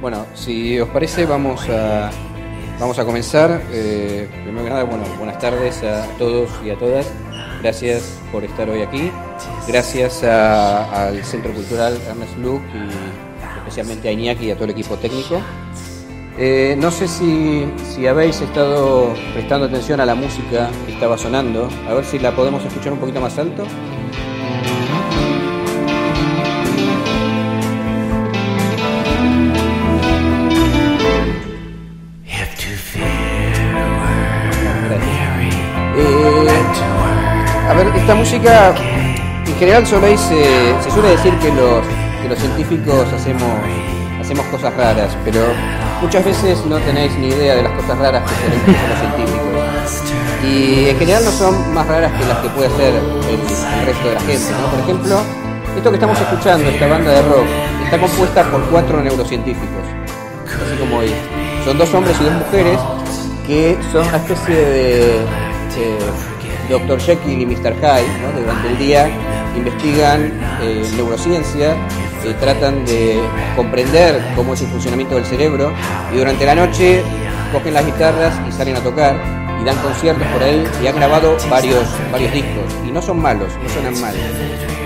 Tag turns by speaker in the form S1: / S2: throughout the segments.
S1: Bueno, si os parece, vamos a comenzar. Primero que nada, buenas tardes a todos y a todas. Gracias por estar hoy aquí. Gracias al Centro Cultural Ernest Lluch y especialmente a Iñaki y a todo el equipo técnico. No sé si habéis estado prestando atención a la música que estaba sonando. A ver si la podemos escuchar un poquito más alto. A ver, esta música, en general se suele decir que los científicos hacemos cosas raras, pero muchas veces no tenéis ni idea de las cosas raras que suelen hacer los científicos. Y en general no son más raras que las que puede hacer el resto de la gente, ¿no? Por ejemplo, esto que estamos escuchando, esta banda de rock, está compuesta por 4 neurocientíficos, así como hoy. Son 2 hombres y 2 mujeres que son una especie de Dr. Jekyll y Mr. Hyde, ¿no? Durante el día investigan neurociencia, tratan de comprender cómo es el funcionamiento del cerebro, y durante la noche cogen las guitarras y salen a tocar y dan conciertos por ahí, y han grabado varios discos, y no son malos, no suenan mal.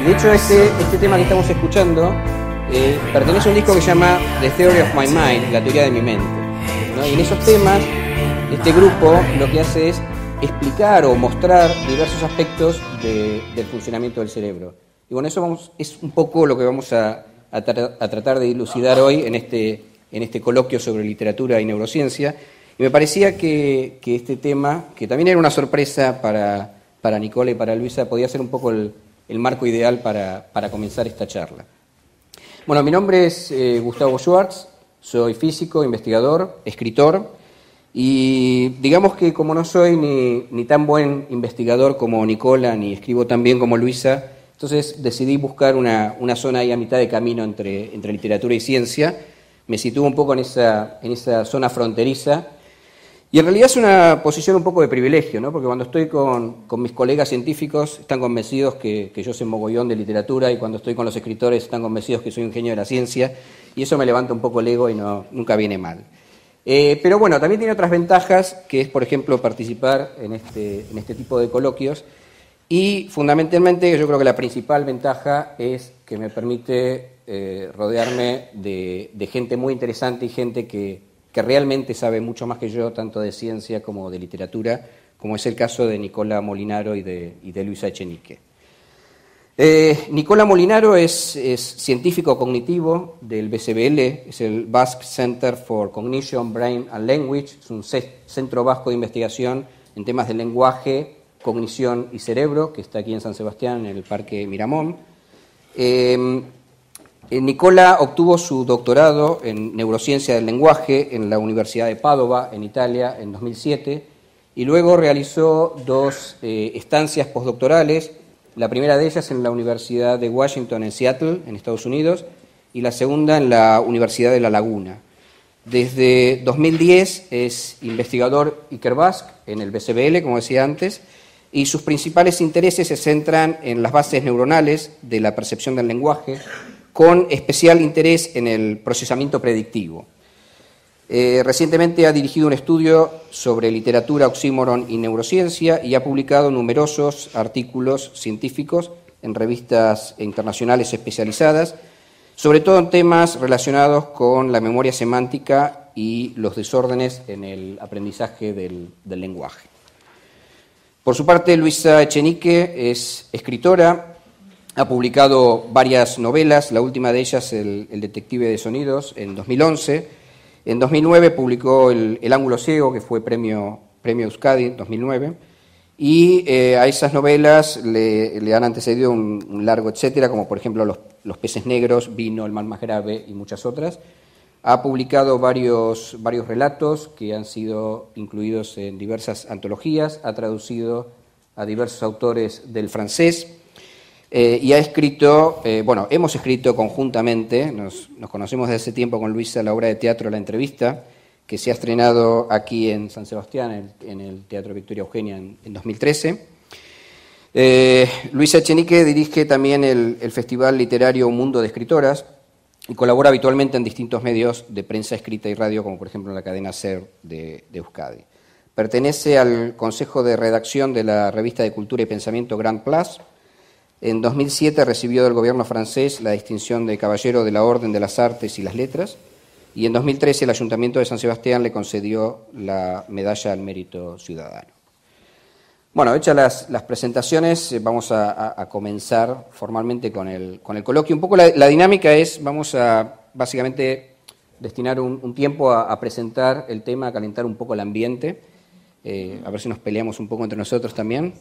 S1: Y de hecho este tema que estamos escuchando pertenece a un disco que se llama The Theory of My Mind, la teoría de mi mente, ¿no? Y en esos temas este grupo lo que hace es explicar o mostrar diversos aspectos del funcionamiento del cerebro. Y bueno, eso es un poco lo que vamos a tratar de dilucidar hoy en este coloquio sobre literatura y neurociencia. Y me parecía que este tema, que también era una sorpresa para Nicola y para Luisa, podía ser un poco el marco ideal para comenzar esta charla. Bueno, mi nombre es Gustavo Schwartz, soy físico, investigador, escritor. Y digamos que como no soy ni tan buen investigador como Nicola, ni escribo tan bien como Luisa, entonces decidí buscar una zona ahí a mitad de camino entre literatura y ciencia. Me sitúo un poco en esa zona fronteriza. Y en realidad es una posición un poco de privilegio, ¿no? Porque cuando estoy con mis colegas científicos están convencidos que yo sé mogollón de literatura, y cuando estoy con los escritores están convencidos que soy un genio de la ciencia, y eso me levanta un poco el ego y nunca viene mal. Pero bueno, también tiene otras ventajas, que es, por ejemplo, participar en este tipo de coloquios, y fundamentalmente yo creo que la principal ventaja es que me permite rodearme de gente muy interesante y gente que realmente sabe mucho más que yo, tanto de ciencia como de literatura, como es el caso de Nicola Molinaro y de Luisa Echenique. Nicola Molinaro es científico cognitivo del BCBL, es el Basque Center for Cognition, Brain and Language, es un centro vasco de investigación en temas de lenguaje, cognición y cerebro, que está aquí en San Sebastián, en el Parque Miramón. Nicola obtuvo su doctorado en neurociencia del lenguaje en la Universidad de Padova, en Italia, en 2007, y luego realizó 2 estancias postdoctorales. La primera de ellas en la Universidad de Washington en Seattle, en Estados Unidos, y la segunda en la Universidad de La Laguna. Desde 2010 es investigador Ikerbasque en el BCBL, como decía antes, y sus principales intereses se centran en las bases neuronales de la percepción del lenguaje, con especial interés en el procesamiento predictivo. Recientemente ha dirigido un estudio sobre literatura, oxímoron y neurociencia, y ha publicado numerosos artículos científicos en revistas internacionales especializadas, sobre todo en temas relacionados con la memoria semántica y los desórdenes en el aprendizaje del lenguaje. Por su parte, Luisa Echenique es escritora, ha publicado varias novelas, la última de ellas, El detective de sonidos, en 2011. En 2009 publicó El ángulo ciego, que fue premio Euskadi en 2009, y a esas novelas le han antecedido un largo etcétera, como por ejemplo Los peces negros, Vino, El mal más grave y muchas otras. Ha publicado varios relatos que han sido incluidos en diversas antologías, ha traducido a diversos autores del francés, y ha escrito, hemos escrito conjuntamente, nos conocemos desde hace tiempo con Luisa, la obra de teatro La entrevista, que se ha estrenado aquí en San Sebastián, en el Teatro Victoria Eugenia, en 2013. Luisa Echenique dirige también el Festival Literario Mundo de Escritoras, y colabora habitualmente en distintos medios de prensa escrita y radio, como por ejemplo en la cadena SER de Euskadi. Pertenece al Consejo de Redacción de la revista de Cultura y Pensamiento Grand Place. En 2007 recibió del gobierno francés la distinción de Caballero de la Orden de las Artes y las Letras, y en 2013 el Ayuntamiento de San Sebastián le concedió la Medalla al Mérito Ciudadano. Bueno, hechas las presentaciones, vamos a comenzar formalmente con el coloquio. Un poco la dinámica es, vamos a básicamente destinar un tiempo a presentar el tema, a calentar un poco el ambiente, a ver si nos peleamos un poco entre nosotros también.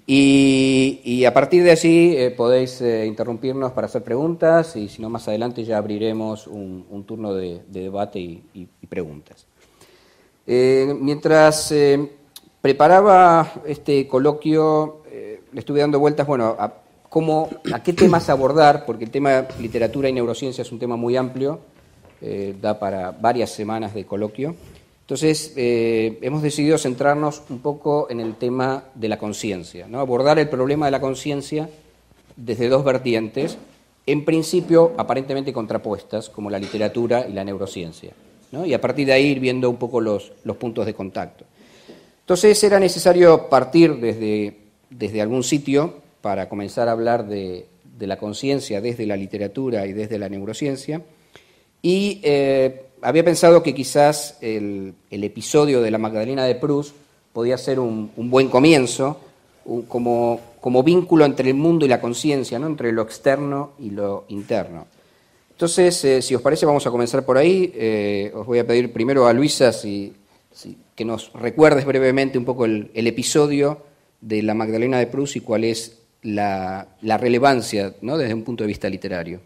S1: Y a partir de allí podéis interrumpirnos para hacer preguntas, y si no, más adelante ya abriremos un turno de debate y preguntas. Mientras preparaba este coloquio, le estuve dando vueltas, bueno, a qué temas abordar, porque el tema literatura y neurociencia es un tema muy amplio, da para varias semanas de coloquio. Entonces, hemos decidido centrarnos un poco en el tema de la conciencia, ¿no? Abordar el problema de la conciencia desde dos vertientes, en principio aparentemente contrapuestas, como la literatura y la neurociencia, ¿no? Y a partir de ahí ir viendo un poco los puntos de contacto. Entonces, era necesario partir desde algún sitio para comenzar a hablar de la conciencia desde la literatura y desde la neurociencia, y había pensado que quizás el episodio de la Magdalena de Proust podía ser un buen comienzo, como vínculo entre el mundo y la conciencia, ¿no? Entre lo externo y lo interno. Entonces, si os parece, vamos a comenzar por ahí. Os voy a pedir primero a Luisa que nos recuerdes brevemente un poco el episodio de la Magdalena de Proust y cuál es la relevancia, ¿no? Desde un punto de vista literario.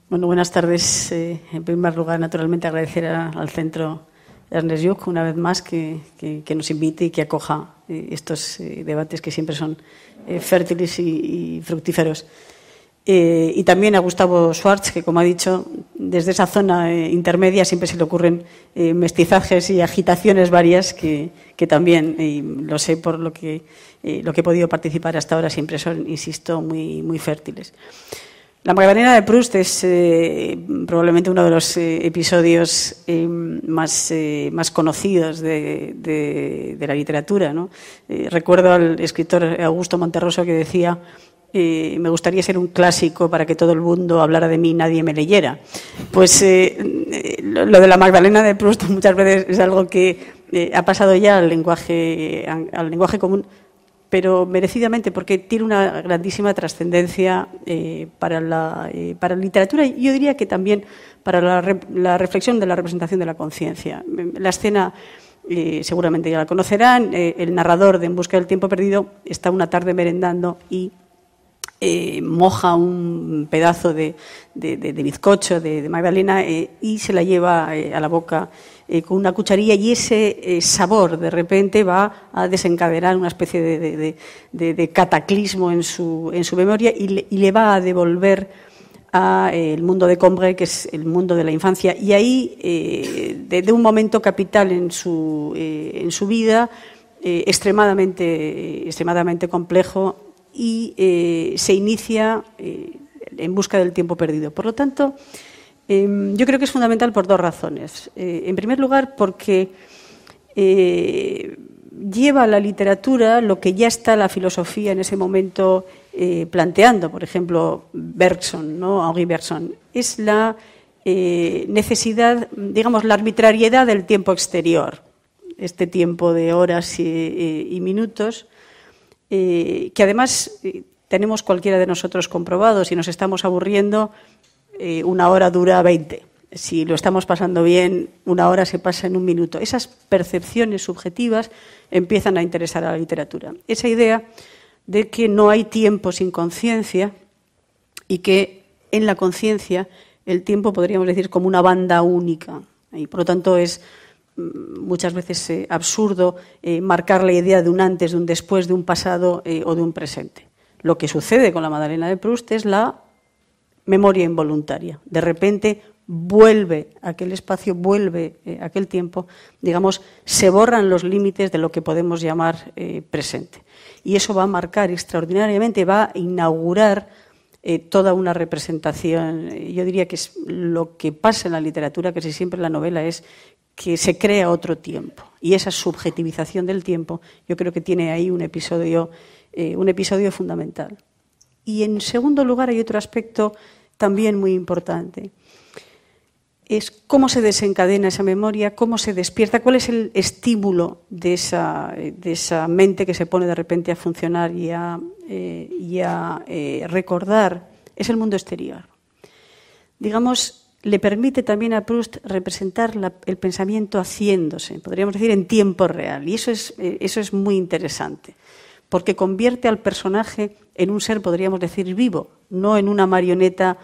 S2: Bueno, buenas tardes. En primer lugar, naturalmente, agradecer al Centro Ernest Lluch una vez más que nos invite y que acoja estos debates que siempre son fértiles y fructíferos. Y también a Gustavo Schwartz, que, como ha dicho, desde esa zona intermedia siempre se le ocurren mestizajes y agitaciones varias que también, y lo sé por lo que he podido participar hasta ahora, siempre son, insisto, muy, muy fértiles. La Magdalena de Proust es probablemente uno de los episodios más conocidos de la literatura, ¿no? Recuerdo al escritor Augusto Monterroso que decía: me gustaría ser un clásico para que todo el mundo hablara de mí y nadie me leyera. Pues lo de la Magdalena de Proust muchas veces es algo que ha pasado ya al lenguaje común, pero merecidamente, porque tiene una grandísima trascendencia para la literatura, y yo diría que también para la reflexión de la representación de la conciencia. La escena seguramente ya la conocerán. El narrador de En busca del tiempo perdido está una tarde merendando y moja un pedazo de bizcocho de Magdalena y se la lleva a la boca con una cucharilla, y ese sabor de repente va a desencadenar una especie de cataclismo en su memoria y le va a devolver al mundo de Combray, que es el mundo de la infancia, y ahí de un momento capital en su vida, extremadamente complejo, y se inicia En busca del tiempo perdido. Por lo tanto, yo creo que es fundamental por dos razones. En primer lugar, porque lleva a la literatura lo que ya está la filosofía en ese momento planteando. Por ejemplo, Bergson, ¿no? Henri Bergson. Es la necesidad, digamos, la arbitrariedad del tiempo exterior. Este tiempo de horas y minutos, que además tenemos cualquiera de nosotros comprobado. Si nos estamos aburriendo, una hora dura 20. Si lo estamos pasando bien, una hora se pasa en un minuto. Esas percepciones subjetivas empiezan a interesar a la literatura. Esa idea de que no hay tiempo sin conciencia, y que en la conciencia el tiempo, podríamos decir, como una banda única. Y por lo tanto es muchas veces absurdo marcar la idea de un antes, de un después, de un pasado o de un presente. Lo que sucede con la Magdalena de Proust es la memoria involuntaria. De repente vuelve aquel espacio, vuelve aquel tiempo, digamos, se borran los límites de lo que podemos llamar presente. Y eso va a marcar extraordinariamente, va a inaugurar toda una representación. Yo diría que es lo que pasa en la literatura, casi siempre en la novela, es que se crea otro tiempo. Y esa subjetivización del tiempo, yo creo que tiene ahí un episodio fundamental. Y en segundo lugar hay otro aspecto también muy importante. Es cómo se desencadena esa memoria, cómo se despierta, cuál es el estímulo de esa mente que se pone de repente a funcionar y a recordar. Es el mundo exterior. Digamos, le permite también a Proust representar el pensamiento haciéndose, podríamos decir en tiempo real. Y eso es muy interesante, porque convierte al personaje en un ser, podríamos decir, vivo, no en una marioneta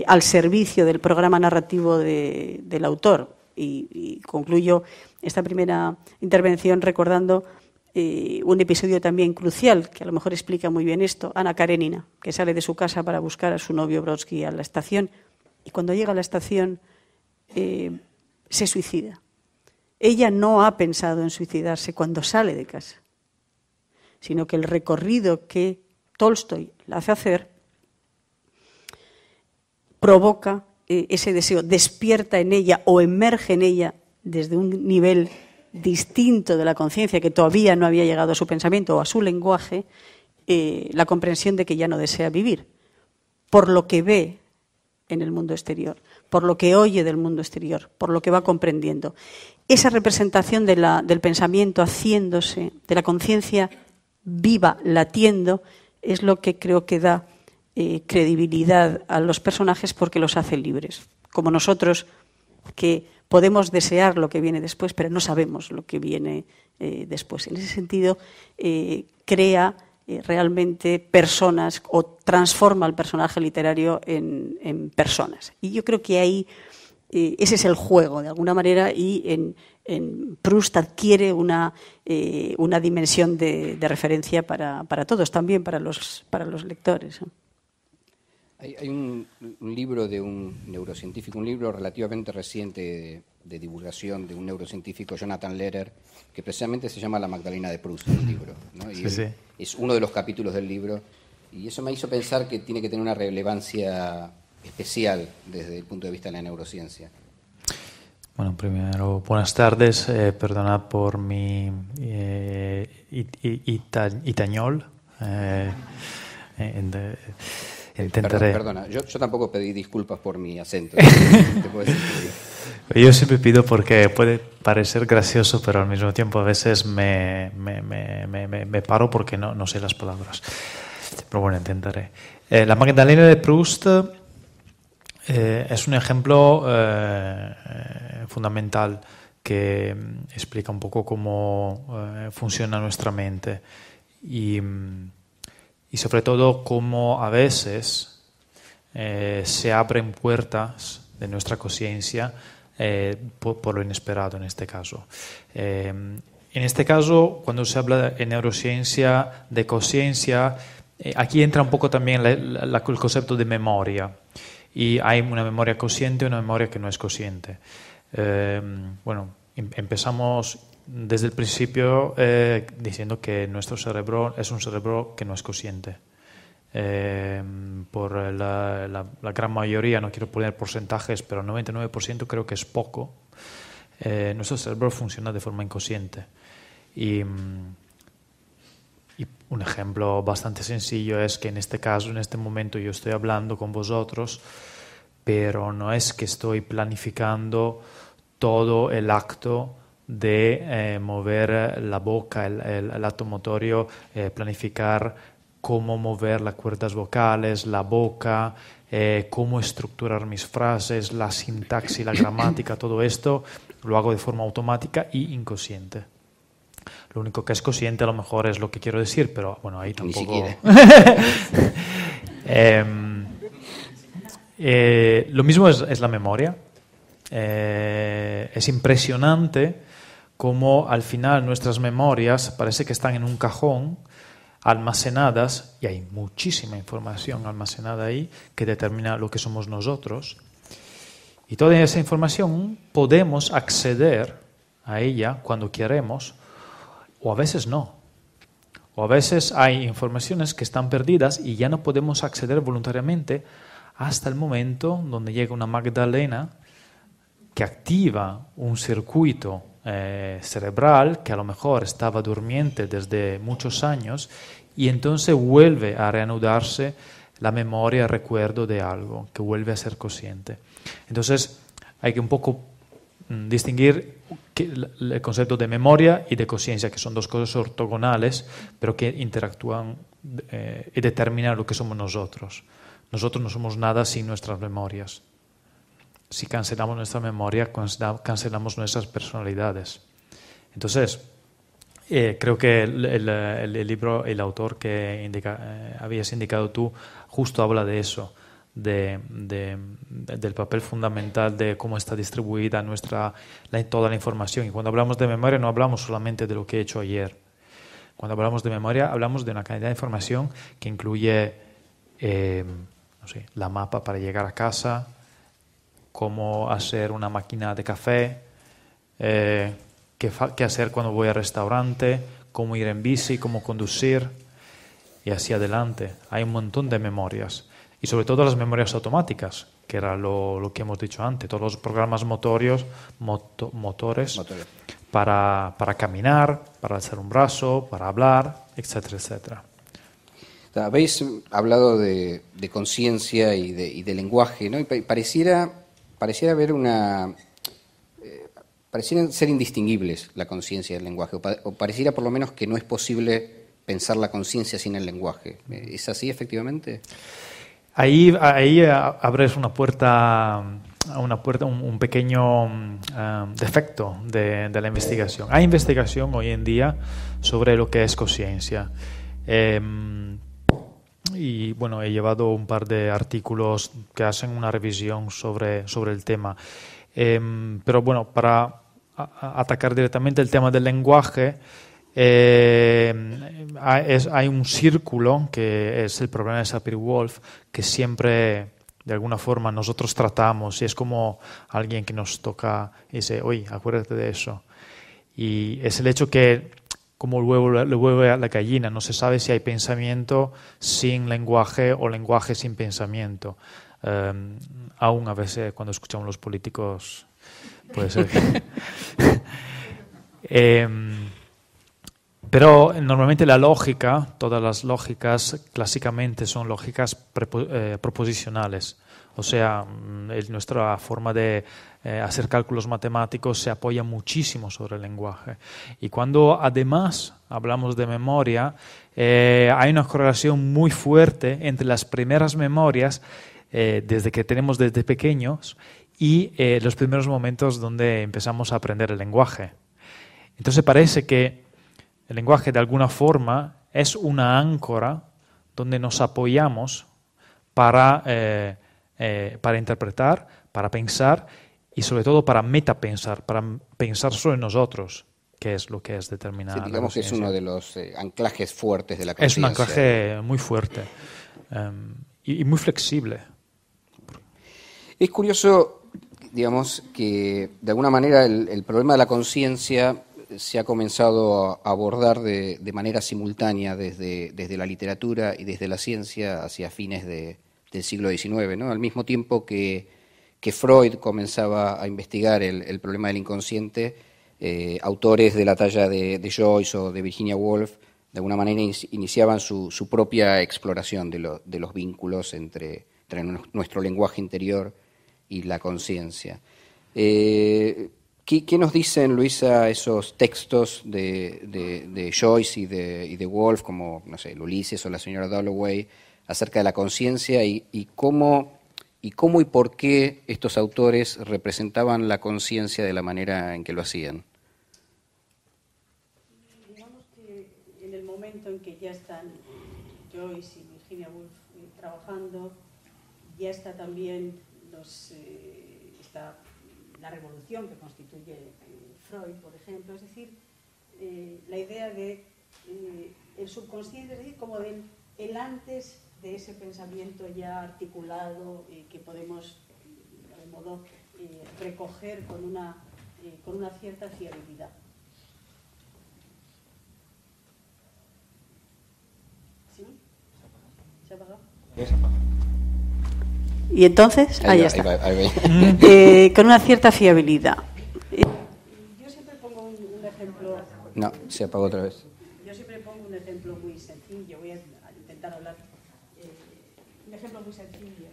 S2: al servicio del programa narrativo del autor. Y concluyo esta primera intervención recordando un episodio también crucial, que a lo mejor explica muy bien esto. Ana Karenina, que sale de su casa para buscar a su novio Brodsky a la estación, y cuando llega a la estación se suicida. Ella no ha pensado en suicidarse cuando sale de casa, sino que el recorrido que Tolstoy la hace hacer provoca ese deseo, despierta en ella o emerge en ella desde un nivel distinto de la conciencia que todavía no había llegado a su pensamiento o a su lenguaje, la comprensión de que ya no desea vivir, por lo que ve en el mundo exterior, por lo que oye del mundo exterior, por lo que va comprendiendo. Esa representación del pensamiento haciéndose, de la conciencia viva, latiendo, es lo que creo que da credibilidad a los personajes, porque los hace libres, como nosotros, que podemos desear lo que viene después, pero no sabemos lo que viene después. En ese sentido, crea realmente personas, o transforma al personaje literario en personas. Y yo creo que ahí ese es el juego, de alguna manera, y en Proust adquiere una dimensión de referencia para todos, también para los lectores.
S1: Hay un libro de un neurocientífico, un libro relativamente reciente de divulgación de un neurocientífico, Jonathan Lehrer, que precisamente se llama La Magdalena de Proust, el libro, ¿no? Y sí. Es uno de los capítulos del libro, y eso me hizo pensar que tiene que tener una relevancia especial desde el punto de vista de la neurociencia.
S3: Bueno, primero, buenas tardes. Perdonad por mi itañol. Intentaré.
S1: Perdona, yo tampoco pedí disculpas por mi acento.
S3: Yo siempre pido porque puede parecer gracioso, pero al mismo tiempo a veces me paro porque no sé las palabras. Pero bueno, intentaré. La Magdalena de Proust es un ejemplo fundamental que explica un poco cómo funciona nuestra mente y sobre todo cómo a veces se abren puertas de nuestra conciencia por lo inesperado en este caso. En este caso, cuando se habla en neurociencia de conciencia, aquí entra un poco también el concepto de memoria. Y hay una memoria consciente y una memoria que no es consciente. Bueno, empezamos desde el principio diciendo que nuestro cerebro es un cerebro que no es consciente. Por la gran mayoría, no quiero poner porcentajes, pero el 99% creo que es poco. Nuestro cerebro funciona de forma inconsciente. Y un ejemplo bastante sencillo es que en este caso, en este momento, yo estoy hablando con vosotros, pero no es que estoy planificando todo el acto de mover la boca, el acto motorio, planificar cómo mover las cuerdas vocales, la boca, cómo estructurar mis frases, la sintaxis, la gramática, todo esto lo hago de forma automática y inconsciente. Lo único que es consciente a lo mejor es lo que quiero decir, pero bueno, ahí tampoco... Lo mismo es la memoria. Es impresionante cómo al final nuestras memorias parece que están en un cajón almacenadas, y hay muchísima información almacenada ahí que determina lo que somos nosotros, y toda esa información podemos acceder a ella cuando queremos, o a veces no, O a veces hay informaciones que están perdidas y ya no podemos acceder voluntariamente hasta el momento donde llega una Magdalena que activa un circuito cerebral que a lo mejor estaba durmiente desde muchos años y entonces vuelve a reanudarse la memoria, el recuerdo de algo, que vuelve a ser consciente. Entonces hay que un poco distinguir el concepto de memoria y de conciencia, que son dos cosas ortogonales, pero que interactúan y determinan lo que somos nosotros. Nosotros no somos nada sin nuestras memorias. Si cancelamos nuestra memoria, cancelamos nuestras personalidades. Entonces, creo que el libro, el autor que habías indicado tú, justo habla de eso, del papel fundamental de cómo está distribuida toda la información. Y cuando hablamos de memoria no hablamos solamente de lo que he hecho ayer. Cuando hablamos de memoria hablamos de una cantidad de información que incluye la mapa para llegar a casa, cómo hacer una máquina de café, qué hacer cuando voy al restaurante, cómo ir en bici, cómo conducir y así adelante. Hay un montón de memorias y sobre todo las memorias automáticas, que era lo que hemos dicho antes, todos los programas motores para caminar, para alzar un brazo, para hablar, etcétera, etcétera.
S1: Habéis hablado de conciencia y de lenguaje, ¿no? Y pareciera haber parecieran ser indistinguibles la conciencia y el lenguaje, o pareciera por lo menos que no es posible pensar la conciencia sin el lenguaje. ¿Es así efectivamente?
S3: Ahí abres una puerta, un pequeño defecto de la investigación. Hay investigación hoy en día sobre lo que es conciencia. Y bueno, he llevado un par de artículos que hacen una revisión sobre el tema. Pero bueno, para atacar directamente el tema del lenguaje, hay un círculo que es el problema de Sapir-Whorf, que siempre de alguna forma nosotros tratamos, y es como alguien que nos toca y dice, oye, acuérdate de eso. Y es el hecho que, como el huevo a la gallina, no se sabe si hay pensamiento sin lenguaje o lenguaje sin pensamiento. Aún a veces cuando escuchamos los políticos puede ser que... Pero normalmente la lógica, todas las lógicas clásicamente son lógicas proposicionales. O sea, nuestra forma de hacer cálculos matemáticos se apoya muchísimo sobre el lenguaje. Y cuando además hablamos de memoria, hay una correlación muy fuerte entre las primeras memorias desde que tenemos desde pequeños y los primeros momentos donde empezamos a aprender el lenguaje. Entonces parece que el lenguaje de alguna forma es una áncora donde nos apoyamos para interpretar, para pensar y sobre todo para metapensar, para pensar sobre nosotros, que es lo que es determinado.
S1: Sí, digamos que es uno de los anclajes fuertes de la conciencia.
S3: Es un anclaje muy fuerte y muy flexible.
S1: Es curioso, digamos, que de alguna manera el problema de la conciencia se ha comenzado a abordar de manera simultánea desde la literatura y desde la ciencia hacia fines del siglo XIX, ¿no? Al mismo tiempo que Freud comenzaba a investigar el problema del inconsciente, autores de la talla de Joyce o de Virginia Woolf de alguna manera iniciaban su propia exploración de los vínculos entre nuestro lenguaje interior y la conciencia. ¿Qué nos dicen, Luisa, esos textos de Joyce y de Woolf, como, no sé, el Ulises o la señora Dalloway, acerca de la conciencia y cómo y por qué estos autores representaban la conciencia de la manera en que lo hacían?
S2: Digamos que en el momento en que ya están Joyce y Virginia Woolf trabajando, ya está también la revolución que constituye Freud, por ejemplo, es decir, la idea de el subconsciente, es decir, como el antes de ese pensamiento ya articulado que podemos, de algún modo, recoger con una cierta fiabilidad. Y entonces,
S1: Ahí
S2: ya
S1: va,
S2: está.
S1: ahí va.
S2: Con una cierta fiabilidad. Yo siempre pongo un ejemplo.
S1: No, se apagó otra vez.
S2: Yo siempre pongo un ejemplo muy sencillo. Voy a intentar hablar. Un ejemplo muy sencillo.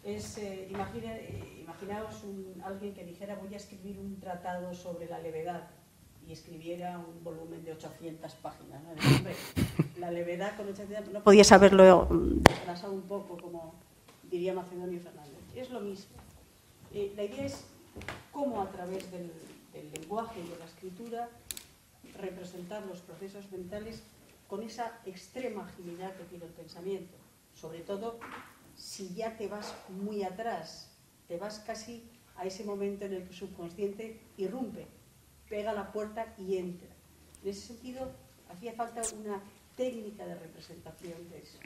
S2: Es, imaginaos alguien que dijera voy a escribir un tratado sobre la levedad y escribiera un volumen de 800 páginas. ¿No? Hombre, la levedad con 800 no podías haberlo desplazado un poco, como diría Macedonio Fernández. Es lo mismo. La idea es cómo a través del lenguaje y de la escritura representar los procesos mentales con esa extrema agilidad que tiene el pensamiento. Sobre todo si ya te vas muy atrás, te vas casi a ese momento en el que el subconsciente irrumpe, pega la puerta y entra. En ese sentido, hacía falta una técnica de representación de eso,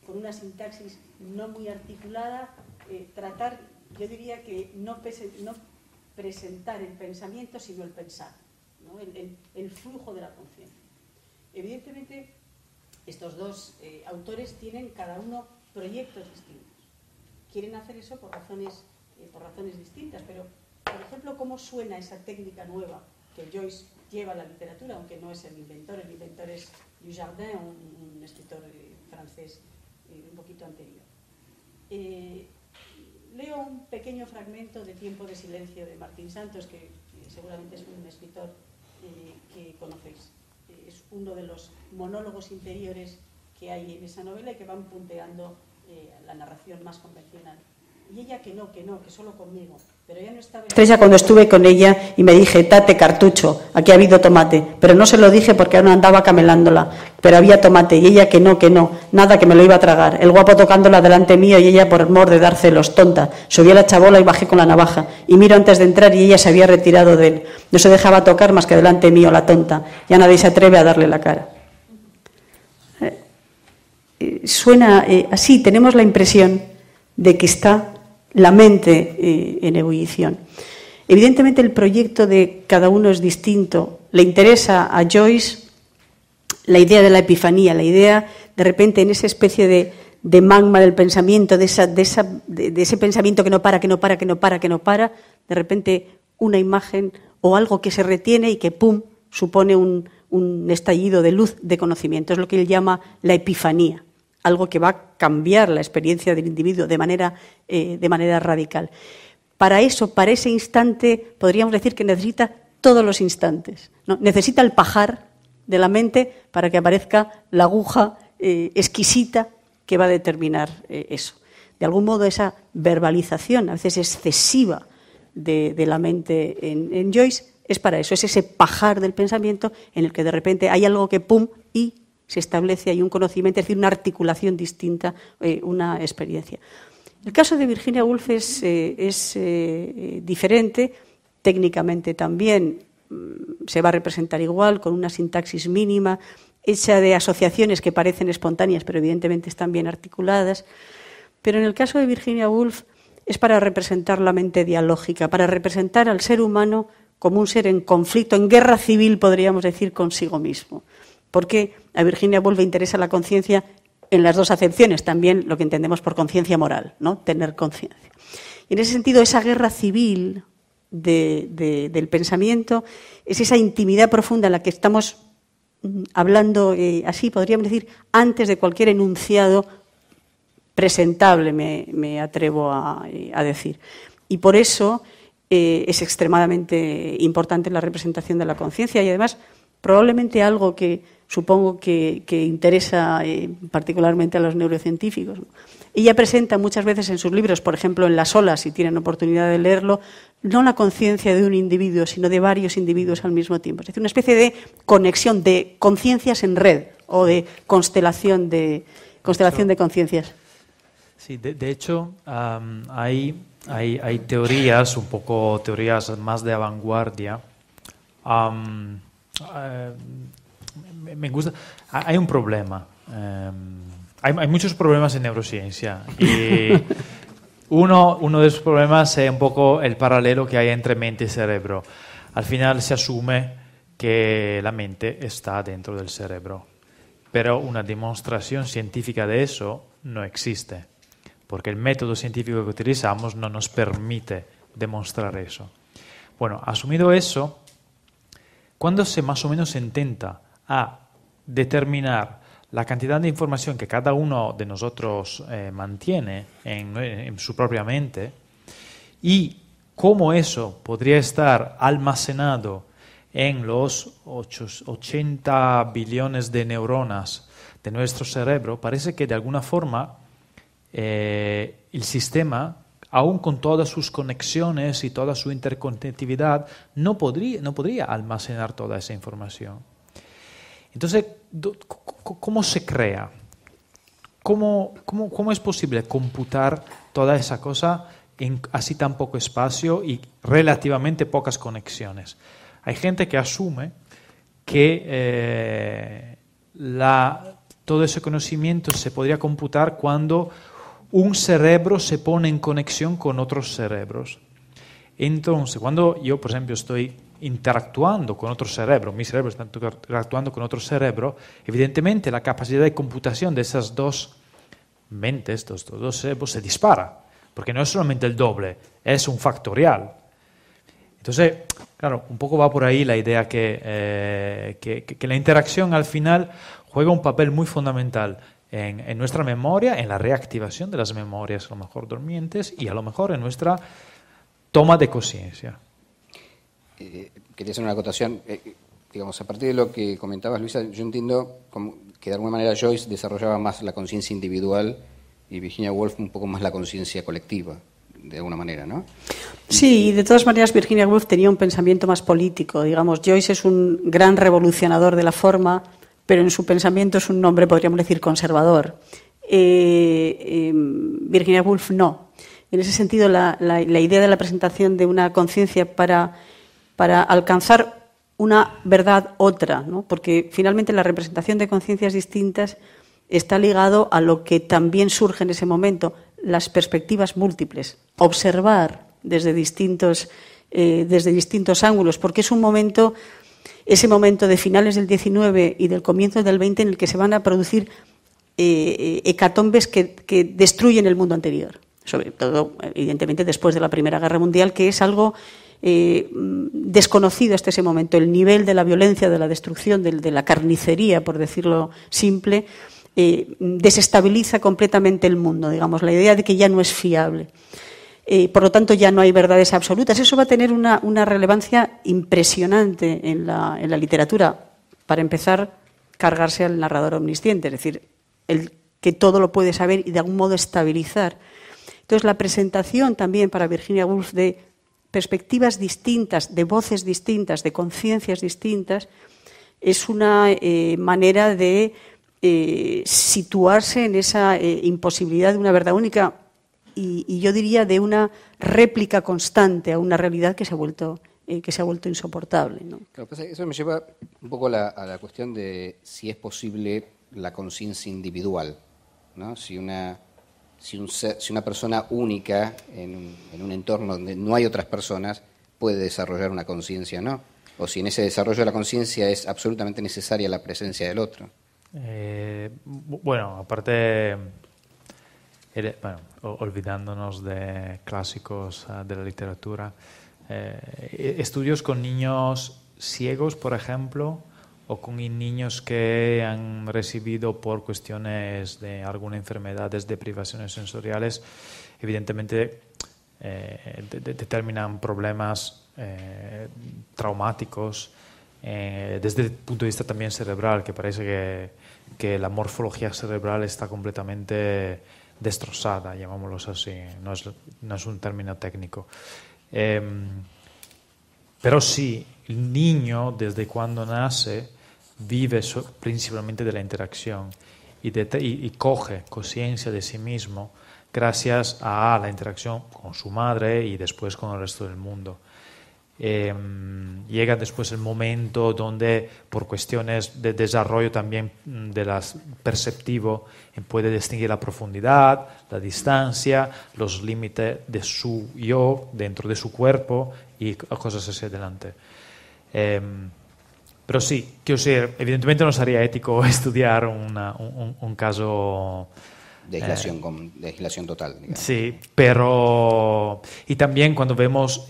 S2: con una sintaxis no muy articulada, tratar, yo diría que no presentar el pensamiento, sino el pensar, ¿no? el flujo de la conciencia. Evidentemente, estos dos autores tienen cada uno proyectos distintos. Quieren hacer eso por razones distintas, pero, por ejemplo, ¿cómo suena esa técnica nueva que Joyce lleva a la literatura, aunque no es el inventor es Dujardin, un escritor francés un poquito anterior. Leo un pequeño fragmento de Tiempo de silencio de Martín Santos, que seguramente es un escritor que conocéis. Es uno de los monólogos interiores que hay en esa novela y que van punteando la narración más convencional. Y ella que solo conmigo. Pero ella no estaba... Estrella cuando estuve con ella y me dije, tate cartucho, aquí ha habido tomate. Pero no se lo dije porque no andaba camelándola. Pero había tomate y ella que no, nada, que me lo iba a tragar. El guapo tocándola delante mío y ella por mor de dar celos, tonta. Subí a la chabola y bajé con la navaja. Y miro antes de entrar y ella se había retirado de él. No se dejaba tocar más que delante mío, la tonta. Ya nadie se atreve a darle la cara. Suena así, tenemos la impresión de que está la mente en ebullición. Evidentemente el proyecto de cada uno es distinto. Le interesa a Joyce la idea de la epifanía, la idea de repente en esa especie de magma del pensamiento, de ese pensamiento que no para, de repente una imagen o algo que se retiene y que ¡pum!, supone un estallido de luz de conocimiento. Es lo que él llama la epifanía. Algo que va a cambiar la experiencia del individuo de manera radical. Para eso, para ese instante, podríamos decir que necesita todos los instantes, ¿no? Necesita el pajar de la mente para que aparezca la aguja exquisita que va a determinar eso. De algún modo, esa verbalización, a veces excesiva, de la mente en Joyce, es para eso, es ese pajar del pensamiento en el que de repente hay algo que ¡pum!, y se establece ahí un conocimiento, es decir, una articulación distinta, una experiencia. El caso de Virginia Woolf es diferente, técnicamente también se va a representar igual, con una sintaxis mínima, hecha de asociaciones que parecen espontáneas, pero evidentemente están bien articuladas. Pero en el caso de Virginia Woolf es para representar la mente dialógica, para representar al ser humano como un ser en conflicto, en guerra civil, podríamos decir, consigo mismo. Porque a Virginia Woolf le interesa la conciencia en las dos acepciones, también lo que entendemos por conciencia moral, ¿no? Tener conciencia. Y en ese sentido, esa guerra civil del pensamiento es esa intimidad profunda en la que estamos hablando, así podríamos decir, antes de cualquier enunciado presentable, me atrevo a decir. Y por eso es extremadamente importante la representación de la conciencia y además probablemente algo que supongo que interesa particularmente a los neurocientíficos, ¿no? Ella presenta muchas veces en sus libros, por ejemplo en Las olas, si tienen oportunidad de leerlo, no la conciencia de un individuo, sino de varios individuos al mismo tiempo. Es decir, una especie de conexión de conciencias en red o de constelación de conciencias. Sí,
S3: de hecho, hay teorías, un poco teorías más de vanguardia. Me gusta. Hay un problema. Hay muchos problemas en neurociencia y uno de esos problemas es un poco el paralelo que hay entre mente y cerebro. Al final se asume que la mente está dentro del cerebro pero una demostración científica de eso no existe, porque el método científico que utilizamos no nos permite demostrar eso. Bueno, asumido eso, cuando se más o menos intenta a determinar la cantidad de información que cada uno de nosotros mantiene en su propia mente y cómo eso podría estar almacenado en los 80 billones de neuronas de nuestro cerebro, parece que de alguna forma el sistema, aún con todas sus conexiones y toda su interconectividad, no podría almacenar toda esa información. Entonces, ¿cómo se crea? ¿Cómo es posible computar toda esa cosa en así tan poco espacio y relativamente pocas conexiones? Hay gente que asume que todo ese conocimiento se podría computar cuando un cerebro se pone en conexión con otros cerebros. Entonces, cuando yo, por ejemplo, estoy interactuando con otro cerebro, mi cerebro está interactuando con otro cerebro, evidentemente la capacidad de computación de esas dos mentes, estos dos cerebros, se dispara, porque no es solamente el doble, es un factorial. Entonces, claro, un poco va por ahí la idea que la interacción al final juega un papel muy fundamental en nuestra memoria, en la reactivación de las memorias, a lo mejor dormientes, y a lo mejor en nuestra toma de conciencia.
S1: Quería hacer una acotación. Digamos, a partir de lo que comentabas, Luisa, yo entiendo que de alguna manera Joyce desarrollaba más la conciencia individual y Virginia Woolf un poco más la conciencia colectiva, de alguna manera, ¿no?
S2: Sí, y de todas maneras Virginia Woolf tenía un pensamiento más político. Digamos, Joyce es un gran revolucionador de la forma, pero en su pensamiento es un hombre, podríamos decir, conservador. Virginia Woolf no. En ese sentido, la idea de la presentación de una conciencia para alcanzar una verdad otra, ¿no? Porque finalmente la representación de conciencias distintas está ligado a lo que también surge en ese momento, las perspectivas múltiples, observar desde distintos ángulos, porque es ese momento de finales del 19 y del comienzo del 20 en el que se van a producir hecatombes que destruyen el mundo anterior, sobre todo, evidentemente, después de la Primera Guerra Mundial, que es algo desconocido hasta ese momento. El nivel de la violencia, de la destrucción, de la carnicería, por decirlo simple, desestabiliza completamente el mundo, digamos, la idea de que ya no es fiable. Por lo tanto, ya no hay verdades absolutas. Eso va a tener una relevancia impresionante en la literatura. Para empezar, cargarse al narrador omnisciente, es decir, el que todo lo puede saber y de algún modo estabilizar. Entonces, la presentación también para Virginia Woolf de perspectivas distintas, de voces distintas, de conciencias distintas, es una manera de situarse en esa imposibilidad de una verdad única y yo diría de una réplica constante a una realidad que se ha vuelto insoportable, ¿no?
S1: Claro, pues eso me lleva un poco a la cuestión de si es posible la conciencia individual, ¿no? Si una persona única en un entorno donde no hay otras personas puede desarrollar una conciencia, ¿no? O si en ese desarrollo de la conciencia es absolutamente necesaria la presencia del otro.
S3: Bueno, aparte, olvidándonos de clásicos de la literatura, estudios con niños ciegos, por ejemplo, o con niños que han recibido por cuestiones de alguna enfermedad de privaciones sensoriales, evidentemente determinan problemas traumáticos desde el punto de vista también cerebral, que parece que la morfología cerebral está completamente destrozada, llamámoslo así, no es un término técnico. Pero sí, el niño desde cuando nace vive principalmente de la interacción y coge conciencia de sí mismo gracias a la interacción con su madre y después con el resto del mundo. Llega después el momento donde por cuestiones de desarrollo también perceptivo puede distinguir la profundidad, la distancia, los límites de su yo dentro de su cuerpo y cosas hacia adelante. Pero sí, quiero decir, evidentemente no sería ético estudiar un caso
S1: de aislación total, digamos.
S3: Sí, pero... Y también cuando vemos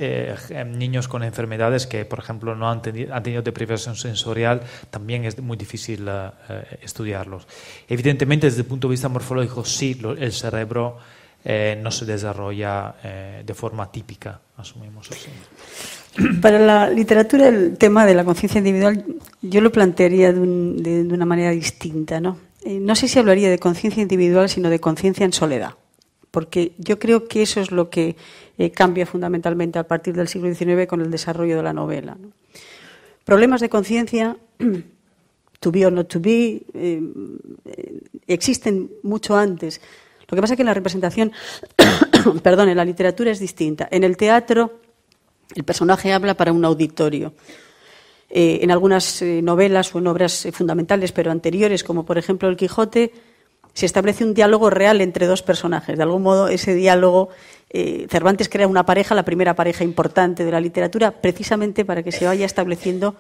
S3: niños con enfermedades que, por ejemplo, no han tenido deprivación sensorial, también es muy difícil estudiarlos. Evidentemente, desde el punto de vista morfológico, sí, el cerebro no se desarrolla de forma típica, asumimos así.
S2: Para la literatura, el tema de la conciencia individual yo lo plantearía de una manera distinta, ¿no? No sé si hablaría de conciencia individual, sino de conciencia en soledad, porque yo creo que eso es lo que cambia fundamentalmente a partir del siglo XIX con el desarrollo de la novela, ¿no? Problemas de conciencia, to be or not to be, existen mucho antes. Lo que pasa es que en la representación, perdón, en la literatura es distinta. En el teatro, el personaje habla para un auditorio. En algunas novelas o en obras fundamentales, pero anteriores, como por ejemplo El Quijote, se establece un diálogo real entre dos personajes. De algún modo, ese diálogo, Cervantes crea una pareja, la primera pareja importante de la literatura, precisamente para que se vaya estableciendo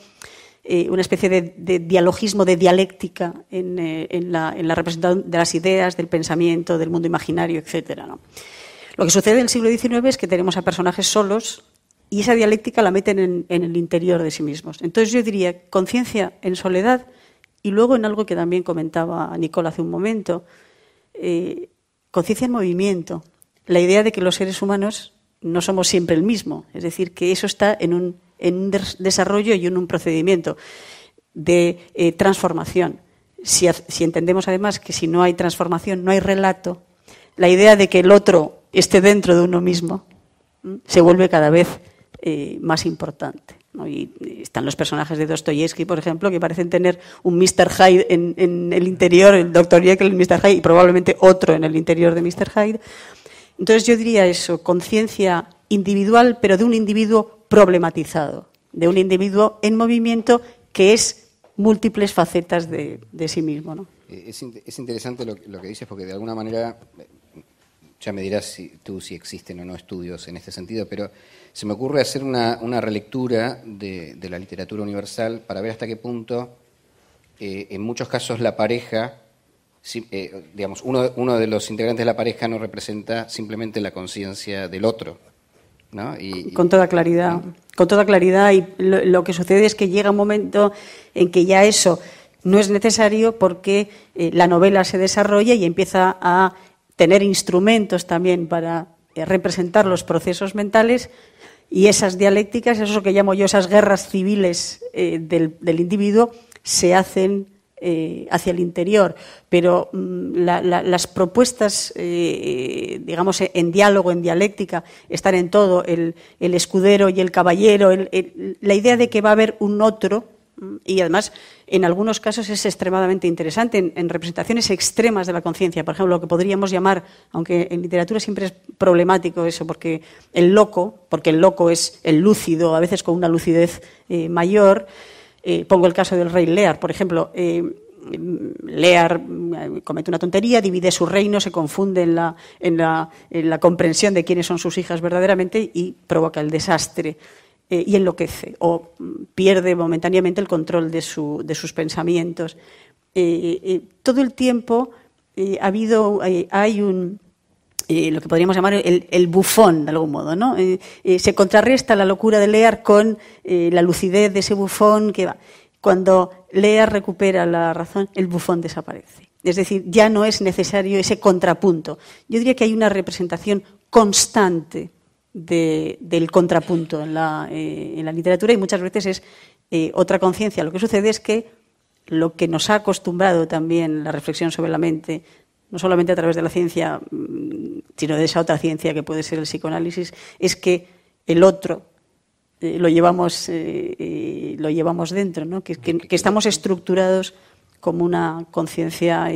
S2: una especie de dialogismo, de dialéctica en la representación de las ideas, del pensamiento, del mundo imaginario, etcétera, ¿no? Lo que sucede en el siglo XIX es que tenemos a personajes solos y esa dialéctica la meten en el interior de sí mismos. Entonces yo diría conciencia en soledad y luego en algo que también comentaba Nicole hace un momento, conciencia en movimiento. La idea de que los seres humanos no somos siempre el mismo, es decir, que eso está en un desarrollo y en un procedimiento de transformación. Si entendemos además que si no hay transformación no hay relato, la idea de que el otro esté dentro de uno mismo se vuelve cada vez más importante, ¿no? Y están los personajes de Dostoyevsky, por ejemplo, que parecen tener un Mr. Hyde en el interior, el Dr. Jekyll, el Mr. Hyde, y probablemente otro en el interior de Mr. Hyde. Entonces yo diría eso, conciencia individual, pero de un individuo problematizado, de un individuo en movimiento que es múltiples facetas de sí mismo, ¿no?
S1: Es interesante lo que dices, porque de alguna manera, ya me dirás si existen o no estudios en este sentido, pero se me ocurre hacer una relectura de la literatura universal para ver hasta qué punto, en muchos casos, la pareja, digamos, uno de los integrantes de la pareja no representa simplemente la conciencia del otro, ¿no?
S2: Con toda claridad. Con toda claridad, y lo que sucede es que llega un momento en que ya eso no es necesario porque la novela se desarrolla y empieza a tener instrumentos también para representar los procesos mentales y esas dialécticas, eso que llamo yo esas guerras civiles del individuo, se hacen hacia el interior, pero las propuestas, digamos, en diálogo, en dialéctica, están en todo, el escudero y el caballero, la idea de que va a haber un otro, y además en algunos casos es extremadamente interesante, en representaciones extremas de la conciencia, por ejemplo, lo que podríamos llamar, aunque en literatura siempre es problemático eso, porque el loco es el lúcido, a veces con una lucidez mayor. Pongo el caso del rey Lear, por ejemplo. Lear comete una tontería, divide su reino, se confunde en la comprensión de quiénes son sus hijas verdaderamente y provoca el desastre y enloquece o pierde momentáneamente el control de sus pensamientos. Todo el tiempo hay lo que podríamos llamar el bufón, de algún modo, ¿no? Se contrarresta la locura de Lear con la lucidez de ese bufón que va. Cuando Lear recupera la razón, el bufón desaparece. Es decir, ya no es necesario ese contrapunto. Yo diría que hay una representación constante del contrapunto en la literatura y muchas veces es otra conciencia. Lo que sucede es que lo que nos ha acostumbrado también la reflexión sobre la mente, no solamente a través de la ciencia, sino de esa otra ciencia que puede ser el psicoanálisis, es que el otro lo llevamos dentro, ¿no? Que estamos estructurados como una conciencia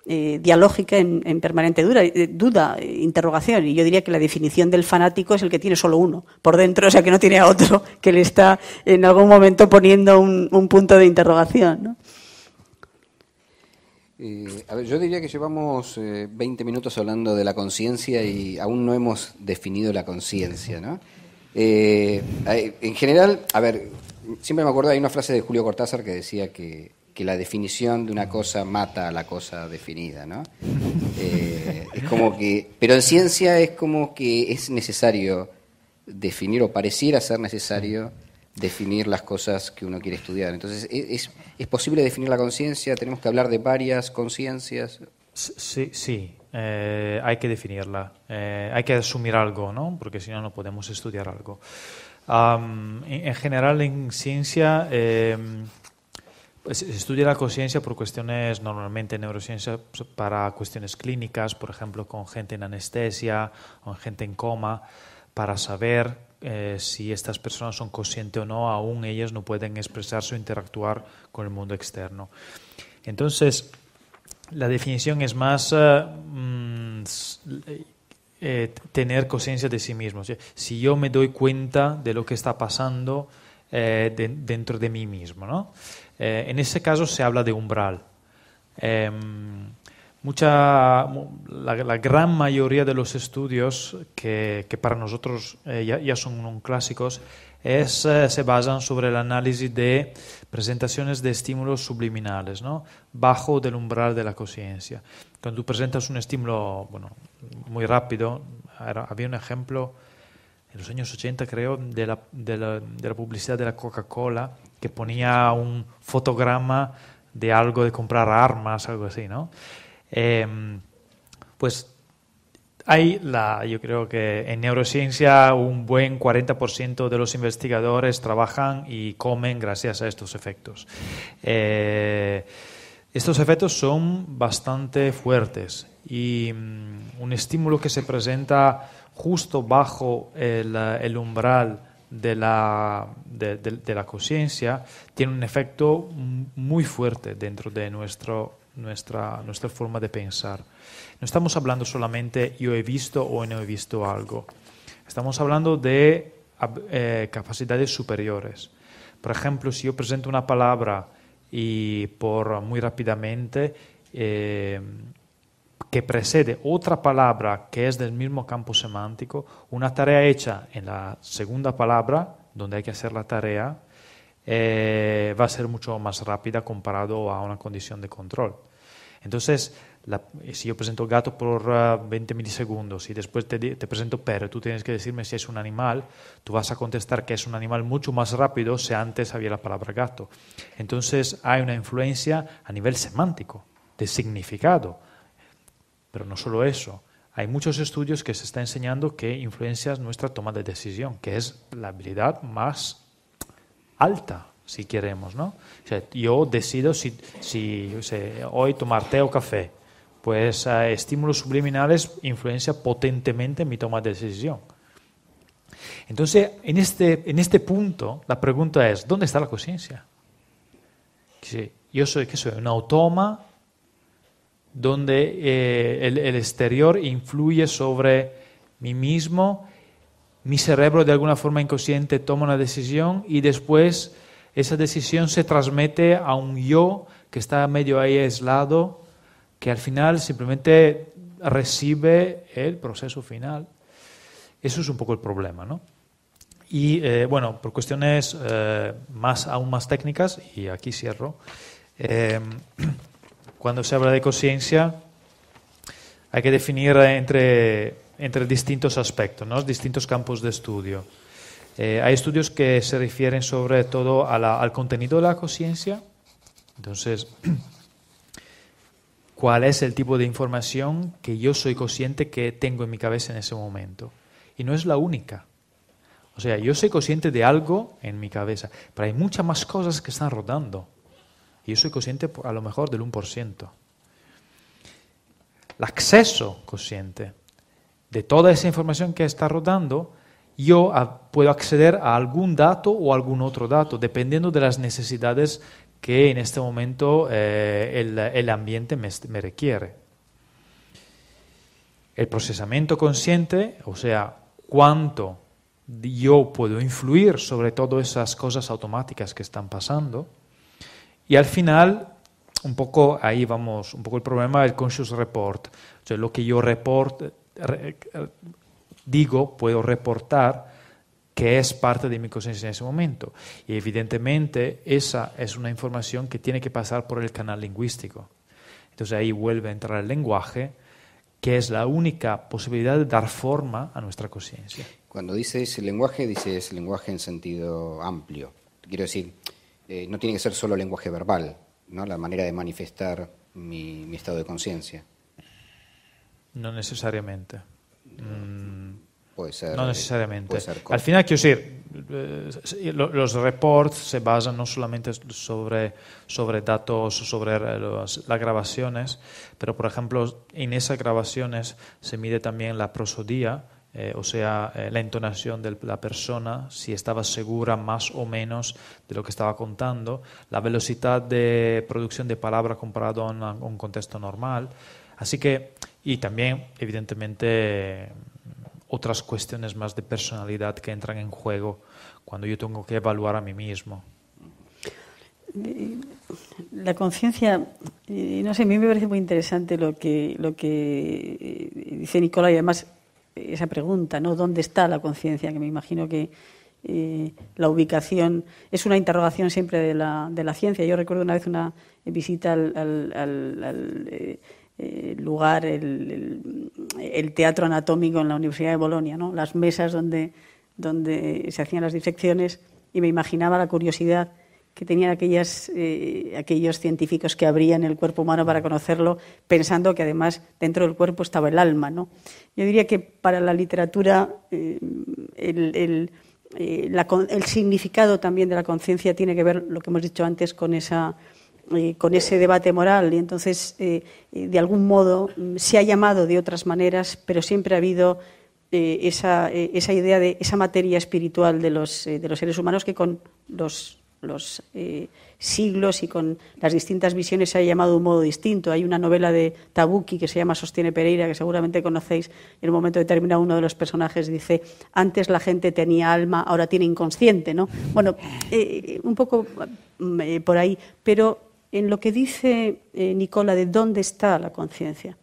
S2: dialógica en permanente duda, interrogación. Y yo diría que la definición del fanático es el que tiene solo uno por dentro, o sea, que no tiene a otro que le está en algún momento poniendo un punto de interrogación, ¿no?
S1: A ver, yo diría que llevamos 20 minutos hablando de la conciencia y aún no hemos definido la conciencia, ¿no? En general, a ver, siempre me acuerdo, hay una frase de Julio Cortázar que decía que la definición de una cosa mata a la cosa definida, ¿no? Es como que, pero en ciencia es como que es necesario definir, o pareciera ser necesario definir las cosas que uno quiere estudiar. Entonces, ¿es posible definir la conciencia? ¿Tenemos que hablar de varias conciencias?
S3: Sí, hay que definirla, hay que asumir algo, ¿no? Porque si no, no podemos estudiar algo. En general, en ciencia, pues, se estudia la conciencia por cuestiones, normalmente en neurociencia, para cuestiones clínicas, por ejemplo, con gente en anestesia o gente en coma, para saber si estas personas son conscientes o no, aún ellas no pueden expresarse o interactuar con el mundo externo. Entonces, la definición es más tener conciencia de sí mismo. Si yo me doy cuenta de lo que está pasando dentro de mí mismo, ¿no? En ese caso se habla de umbral. La gran mayoría de los estudios que para nosotros ya son clásicos se basan sobre el análisis de presentaciones de estímulos subliminales, ¿no? Bajo del umbral de la conciencia. Cuando tú presentas un estímulo muy rápido, había un ejemplo en los años 80, creo, de la publicidad de la Coca-Cola, que ponía un fotograma de algo de comprar armas, algo así, ¿no? Pues yo creo que en neurociencia un buen 40% de los investigadores trabajan y comen gracias a estos efectos. Estos efectos son bastante fuertes y un estímulo que se presenta justo bajo el umbral de la conciencia tiene un efecto muy fuerte dentro de nuestra forma de pensar. No estamos hablando solamente yo he visto o no he visto algo. Estamos hablando de capacidades superiores. Por ejemplo, si yo presento una palabra y muy rápidamente que precede otra palabra que es del mismo campo semántico, una tarea hecha en la segunda palabra, donde hay que hacer la tarea, va a ser mucho más rápida comparado a una condición de control. Entonces, si yo presento gato por 20 milisegundos y después te presento perro, tú tienes que decirme si es un animal, tú vas a contestar que es un animal mucho más rápido si antes había la palabra gato. Entonces, hay una influencia a nivel semántico, de significado. Pero no solo eso, hay muchos estudios que se está enseñando que influencia nuestra toma de decisión, que es la habilidad más alta, si queremos, ¿no? O sea, yo decido si hoy tomar té o café, pues estímulos subliminales influencian potentemente mi toma de decisión. Entonces, en este punto, la pregunta es, ¿dónde está la conciencia? Yo soy un automa donde el exterior influye sobre mí mismo, mi cerebro de alguna forma inconsciente toma una decisión y después esa decisión se transmite a un yo que está medio ahí aislado, que al final simplemente recibe el proceso final. Eso es un poco el problema, ¿no? Y por cuestiones aún más técnicas, y aquí cierro, cuando se habla de conciencia hay que definir entre distintos aspectos, ¿no? Distintos campos de estudio. Hay estudios que se refieren sobre todo al contenido de la conciencia. Entonces, ¿cuál es el tipo de información que yo soy consciente que tengo en mi cabeza en ese momento? Y no es la única. O sea, yo soy consciente de algo en mi cabeza, pero hay muchas más cosas que están rodando. Y yo soy consciente a lo mejor del 1%. El acceso consciente de toda esa información que está rodando, yo puedo acceder a algún dato o algún otro dato, dependiendo de las necesidades que en este momento el ambiente me requiere. El procesamiento consciente, o sea, cuánto yo puedo influir sobre todas esas cosas automáticas que están pasando. Y al final, un poco ahí vamos, un poco el problema del conscious report. O sea, lo que yo puedo reportar que es parte de mi conciencia en ese momento. Y evidentemente esa es una información que tiene que pasar por el canal lingüístico. Entonces ahí vuelve a entrar el lenguaje, que es la única posibilidad de dar forma a nuestra conciencia.
S1: Cuando dices lenguaje, dices lenguaje en sentido amplio. Quiero decir, no tiene que ser solo lenguaje verbal, ¿no? La manera de manifestar mi estado de conciencia.
S3: No necesariamente.
S1: Puede ser.
S3: No necesariamente.
S1: Puede ser
S3: Al final, quiero decir, los reports se basan no solamente sobre datos, sobre las grabaciones, pero por ejemplo, en esas grabaciones se mide también la prosodía, o sea, la entonación de la persona, si estaba segura más o menos de lo que estaba contando, la velocidad de producción de palabra comparado a un contexto normal. Así que, y también, evidentemente, otras cuestiones más de personalidad que entran en juego cuando yo tengo que evaluar a mí mismo.
S2: La conciencia, no sé, a mí me parece muy interesante lo que dice Nicola, y además esa pregunta, ¿no? ¿Dónde está la conciencia? Que me imagino que la ubicación es una interrogación siempre de la ciencia. Yo recuerdo una vez una visita al lugar, el teatro anatómico en la Universidad de Bolonia, ¿no? Las mesas donde se hacían las disecciones, y me imaginaba la curiosidad que tenían aquellos científicos que abrían el cuerpo humano para conocerlo, pensando que además dentro del cuerpo estaba el alma, ¿no? Yo diría que para la literatura el significado también de la conciencia tiene que ver, lo que hemos dicho antes, con ese debate moral, y entonces de algún modo se ha llamado de otras maneras, pero siempre ha habido esa idea de esa materia espiritual de los seres humanos, que con los siglos y con las distintas visiones se ha llamado de un modo distinto. Hay una novela de Tabucchi que se llama Sostiene Pereira, que seguramente conocéis. En un momento determinado uno de los personajes dice: antes la gente tenía alma, ahora tiene inconsciente, ¿no? Bueno, un poco por ahí, pero en lo que dice Nicola de dónde está la conciencia,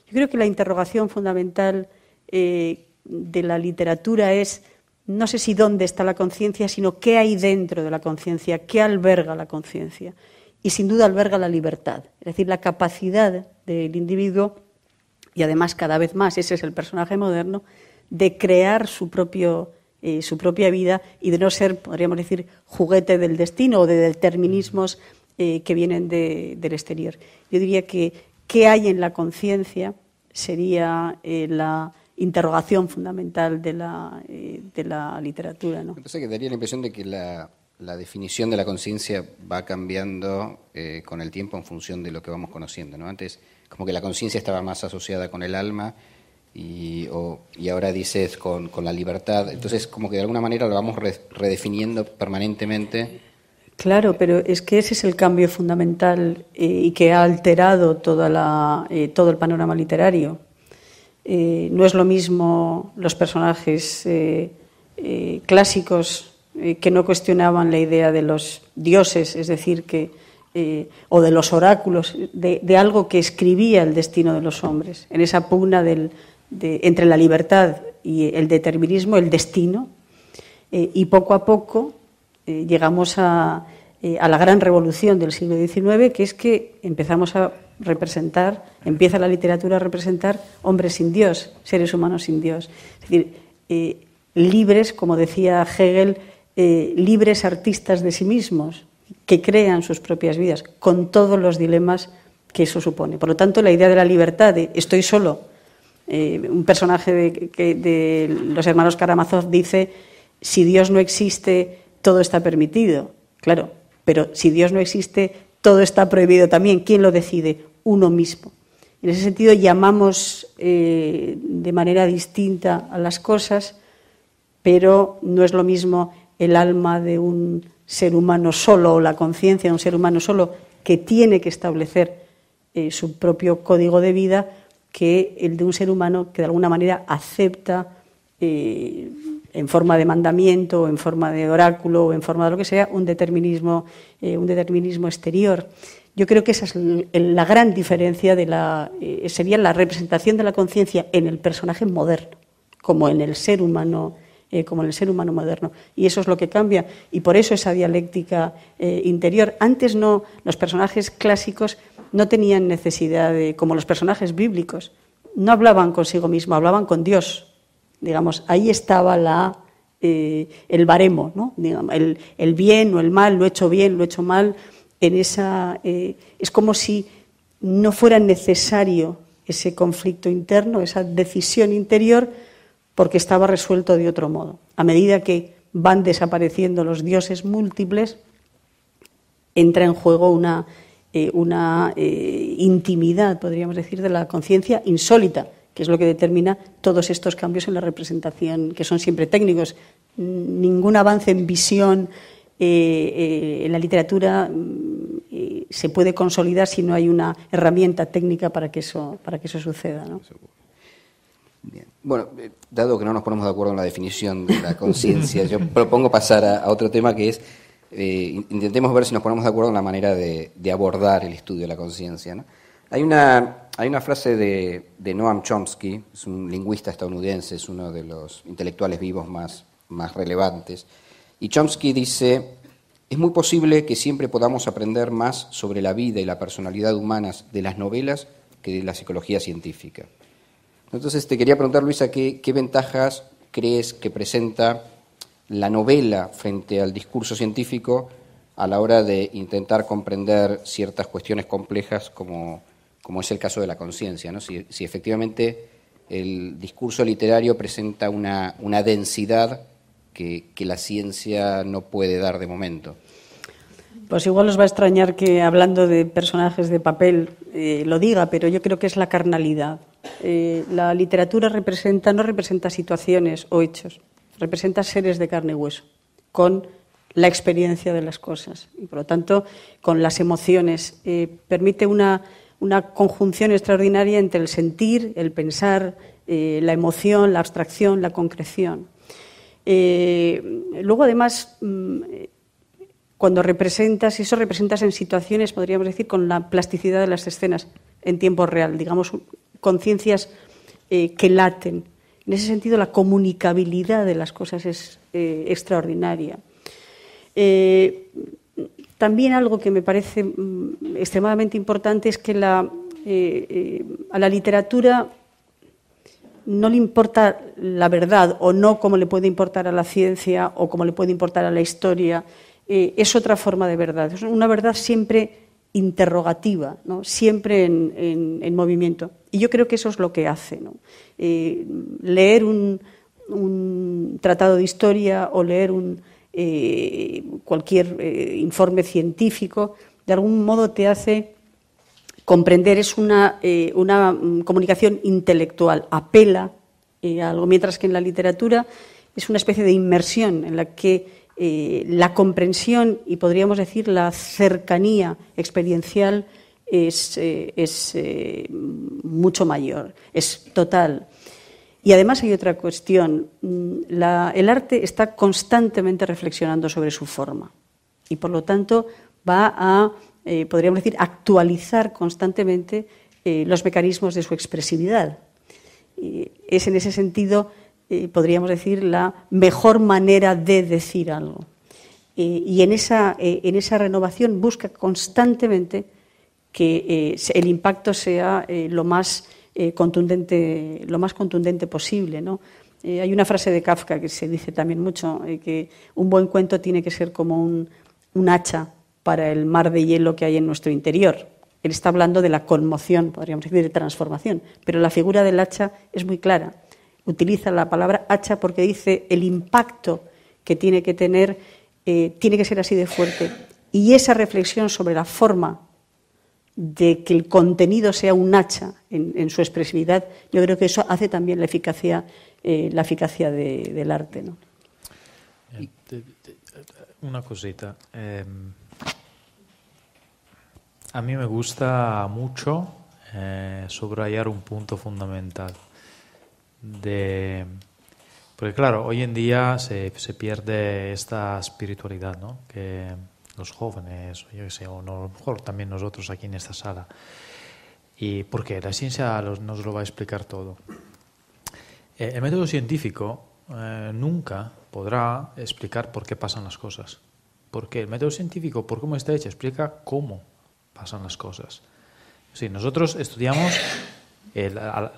S2: yo creo que la interrogación fundamental de la literatura es, no sé si dónde está la conciencia, sino qué hay dentro de la conciencia, qué alberga la conciencia. Y sin duda alberga la libertad, es decir, la capacidad del individuo, y además cada vez más, ese es el personaje moderno, de crear su propia vida y de no ser, podríamos decir, juguete del destino o de determinismos que vienen del exterior. Yo diría que qué hay en la conciencia sería la interrogación fundamental de la literatura, ¿no?
S1: Entonces, que daría la impresión de que la definición de la conciencia va cambiando con el tiempo en función de lo que vamos conociendo, ¿no? Antes, como que la conciencia estaba más asociada con el alma y ahora dices con la libertad. Entonces, como que de alguna manera lo vamos redefiniendo permanentemente.
S2: Claro, pero es que ese es el cambio fundamental y que ha alterado todo el panorama literario. No es lo mismo los personajes clásicos que no cuestionaban la idea de los dioses, es decir, o de los oráculos, de algo que escribía el destino de los hombres, en esa pugna entre la libertad y el determinismo, el destino, y poco a poco llegamos a la gran revolución del siglo XIX, que es que empezamos a empieza la literatura a representar hombres sin Dios, seres humanos sin Dios. Es decir, libres, como decía Hegel, libres artistas de sí mismos, que crean sus propias vidas, con todos los dilemas que eso supone. Por lo tanto, la idea de la libertad, de estoy solo, un personaje de los hermanos Karamazov dice: si Dios no existe, todo está permitido. Claro, pero si Dios no existe, todo está prohibido también. ¿Quién lo decide? Uno mismo. En ese sentido, llamamos de manera distinta a las cosas, pero no es lo mismo el alma de un ser humano solo o la conciencia de un ser humano solo, que tiene que establecer su propio código de vida, que el de un ser humano que de alguna manera acepta en forma de mandamiento, o en forma de oráculo, o en forma de lo que sea, un determinismo exterior. Yo creo que esa es la gran diferencia sería la representación de la conciencia en el personaje moderno, como en el ser humano como en el ser humano moderno. Y eso es lo que cambia, y por eso esa dialéctica interior. Antes no, los personajes clásicos no tenían necesidad de, como los personajes bíblicos, no hablaban consigo mismo, hablaban con Dios. Digamos, ahí estaba el baremo, ¿no? Digamos, el bien o el mal, lo he hecho bien, lo he hecho mal. Es como si no fuera necesario ese conflicto interno, esa decisión interior, porque estaba resuelto de otro modo. A medida que van desapareciendo los dioses múltiples, entra en juego una intimidad, podríamos decir, de la conciencia insólita, que es lo que determina todos estos cambios en la representación, que son siempre técnicos. Ningún avance en visión en la literatura se puede consolidar si no hay una herramienta técnica para que eso suceda, ¿no?
S1: Bien. Bueno, dado que no nos ponemos de acuerdo en la definición de la conciencia, yo propongo pasar a otro tema que es, intentemos ver si nos ponemos de acuerdo en la manera de abordar el estudio de la conciencia, ¿no? Hay una frase de Noam Chomsky, es un lingüista estadounidense, es uno de los intelectuales vivos más relevantes, y Chomsky dice: es muy posible que siempre podamos aprender más sobre la vida y la personalidad humanas de las novelas que de la psicología científica. Entonces te quería preguntar, Luisa, ¿qué ventajas crees que presenta la novela frente al discurso científico a la hora de intentar comprender ciertas cuestiones complejas como es el caso de la conciencia, ¿no? Si efectivamente el discurso literario presenta una densidad que la ciencia no puede dar de momento.
S2: Pues igual os va a extrañar que hablando de personajes de papel lo diga, pero yo creo que es la carnalidad. La literatura no representa situaciones o hechos, representa seres de carne y hueso, con la experiencia de las cosas y por lo tanto con las emociones. Permite una conjunción extraordinaria entre el sentir, el pensar, la emoción, la abstracción, la concreción. Luego además, cuando representas en situaciones, podríamos decir, con la plasticidad de las escenas en tiempo real, digamos, conciencias que laten. En ese sentido, la comunicabilidad de las cosas es extraordinaria. También algo que me parece extremadamente importante es que a la literatura no le importa la verdad, o no como le puede importar a la ciencia o como le puede importar a la historia. Es otra forma de verdad, es una verdad siempre interrogativa, ¿no? Siempre en movimiento. Y yo creo que eso es lo que hace, ¿no? Leer un tratado de historia o leer cualquier informe científico, de algún modo te hace comprender, es una comunicación intelectual, apela a algo, mientras que en la literatura es una especie de inmersión en la que la comprensión y podríamos decir la cercanía experiencial es mucho mayor, es total. Y además hay otra cuestión, el arte está constantemente reflexionando sobre su forma y por lo tanto va a, podríamos decir, actualizar constantemente los mecanismos de su expresividad. Es en ese sentido, podríamos decir, la mejor manera de decir algo. Y en esa renovación busca constantemente que el impacto sea lo más contundente posible, ¿no? Hay una frase de Kafka que se dice también mucho, que un buen cuento tiene que ser como un hacha para el mar de hielo que hay en nuestro interior. Él está hablando de la conmoción, podríamos decir, de transformación, pero la figura del hacha es muy clara. Utiliza la palabra hacha porque dice el impacto que tiene que tener tiene que ser así de fuerte. Y esa reflexión sobre la forma de que el contenido sea un hacha en su expresividad, yo creo que eso hace también la eficacia del arte, ¿no?
S3: Una cosita. A mí me gusta mucho subrayar un punto fundamental. Porque claro, hoy en día se pierde esta espiritualidad, ¿no? Que los jóvenes, yo qué sé, o no, a lo mejor también nosotros aquí en esta sala. ¿Y por qué? La ciencia nos lo va a explicar todo. El método científico nunca podrá explicar por qué pasan las cosas. Porque el método científico, por cómo está hecho, explica cómo pasan las cosas. Sí, nosotros estudiamos,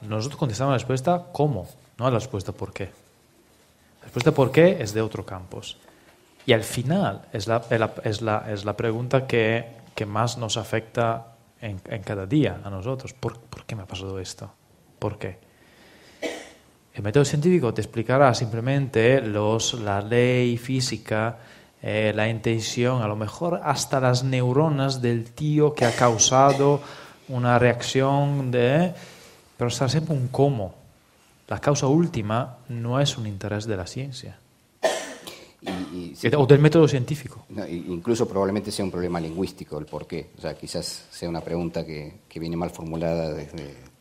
S3: nosotros contestamos la respuesta cómo, no la respuesta por qué. La respuesta por qué es de otro campus. Y al final es la pregunta que más nos afecta en cada día a nosotros. ¿Por qué me ha pasado esto? ¿Por qué? El método científico te explicará simplemente la ley física, la intención, a lo mejor hasta las neuronas del tío que ha causado una reacción pero está siempre un cómo. La causa última no es un interés de la ciencia.
S1: Sí,
S3: o del método científico.
S1: No, incluso probablemente sea un problema lingüístico el por qué. O sea, quizás sea una pregunta que viene mal formulada desde...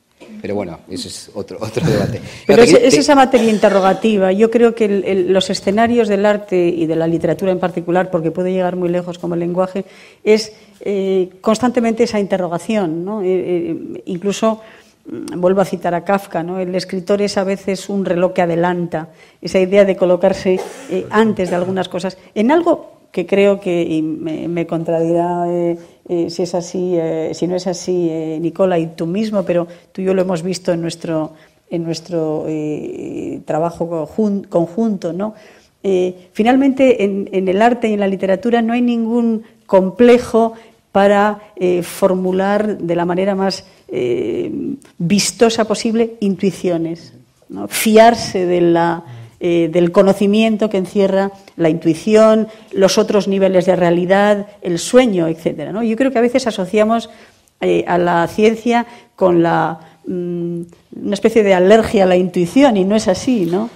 S1: Pero bueno, eso es otro debate.
S2: Pero es esa materia interrogativa. Yo creo que los escenarios del arte y de la literatura en particular, porque puede llegar muy lejos como el lenguaje, es constantemente esa interrogación, ¿no? Incluso, vuelvo a citar a Kafka, ¿no? El escritor es a veces un reloj que adelanta, esa idea de colocarse antes de algunas cosas, en algo que creo que, y me contradirá si es así, si no es así, Nicola, y tú mismo, pero tú y yo lo hemos visto en nuestro trabajo conjunto, ¿no? Finalmente, en el arte y en la literatura no hay ningún complejo para formular de la manera más vistosa posible intuiciones, ¿no? Fiarse del conocimiento que encierra la intuición, los otros niveles de realidad, el sueño, etcétera, ¿no? Yo creo que a veces asociamos a la ciencia con una especie de alergia a la intuición, y no es así, ¿no?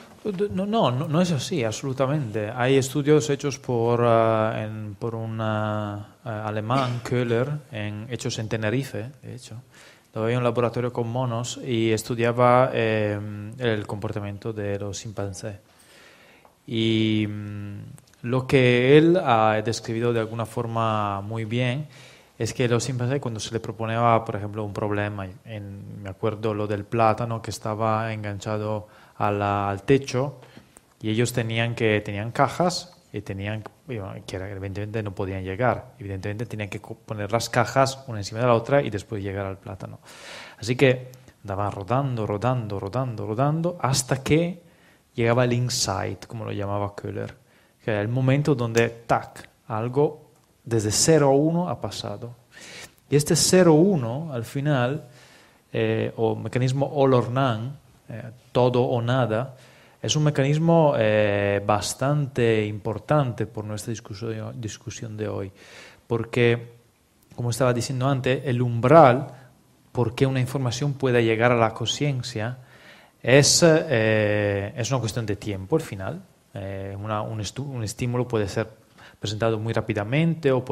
S3: No es así, absolutamente. Hay estudios hechos por un alemán, Köhler, hechos en Tenerife, de hecho. Había un laboratorio con monos y estudiaba el comportamiento de los chimpancés. Y lo que él ha descrito de alguna forma muy bien es que los chimpancés, cuando se le proponía, por ejemplo, un problema, me acuerdo lo del plátano que estaba enganchado al techo, y ellos tenían cajas y que evidentemente no podían llegar. Evidentemente tenían que poner las cajas una encima de la otra y después llegar al plátano. Así que andaban rodando hasta que llegaba el insight, como lo llamaba Köhler, que era el momento donde, tac, algo desde 0 a 1 ha pasado. Y este 0-1, al final, o mecanismo all or none, todo o nada, es un mecanismo bastante importante por nuestra discusión de hoy, porque, como estaba diciendo antes, el umbral por qué una información pueda llegar a la conciencia es una cuestión de tiempo al final. Un estímulo puede ser presentado muy rápidamente o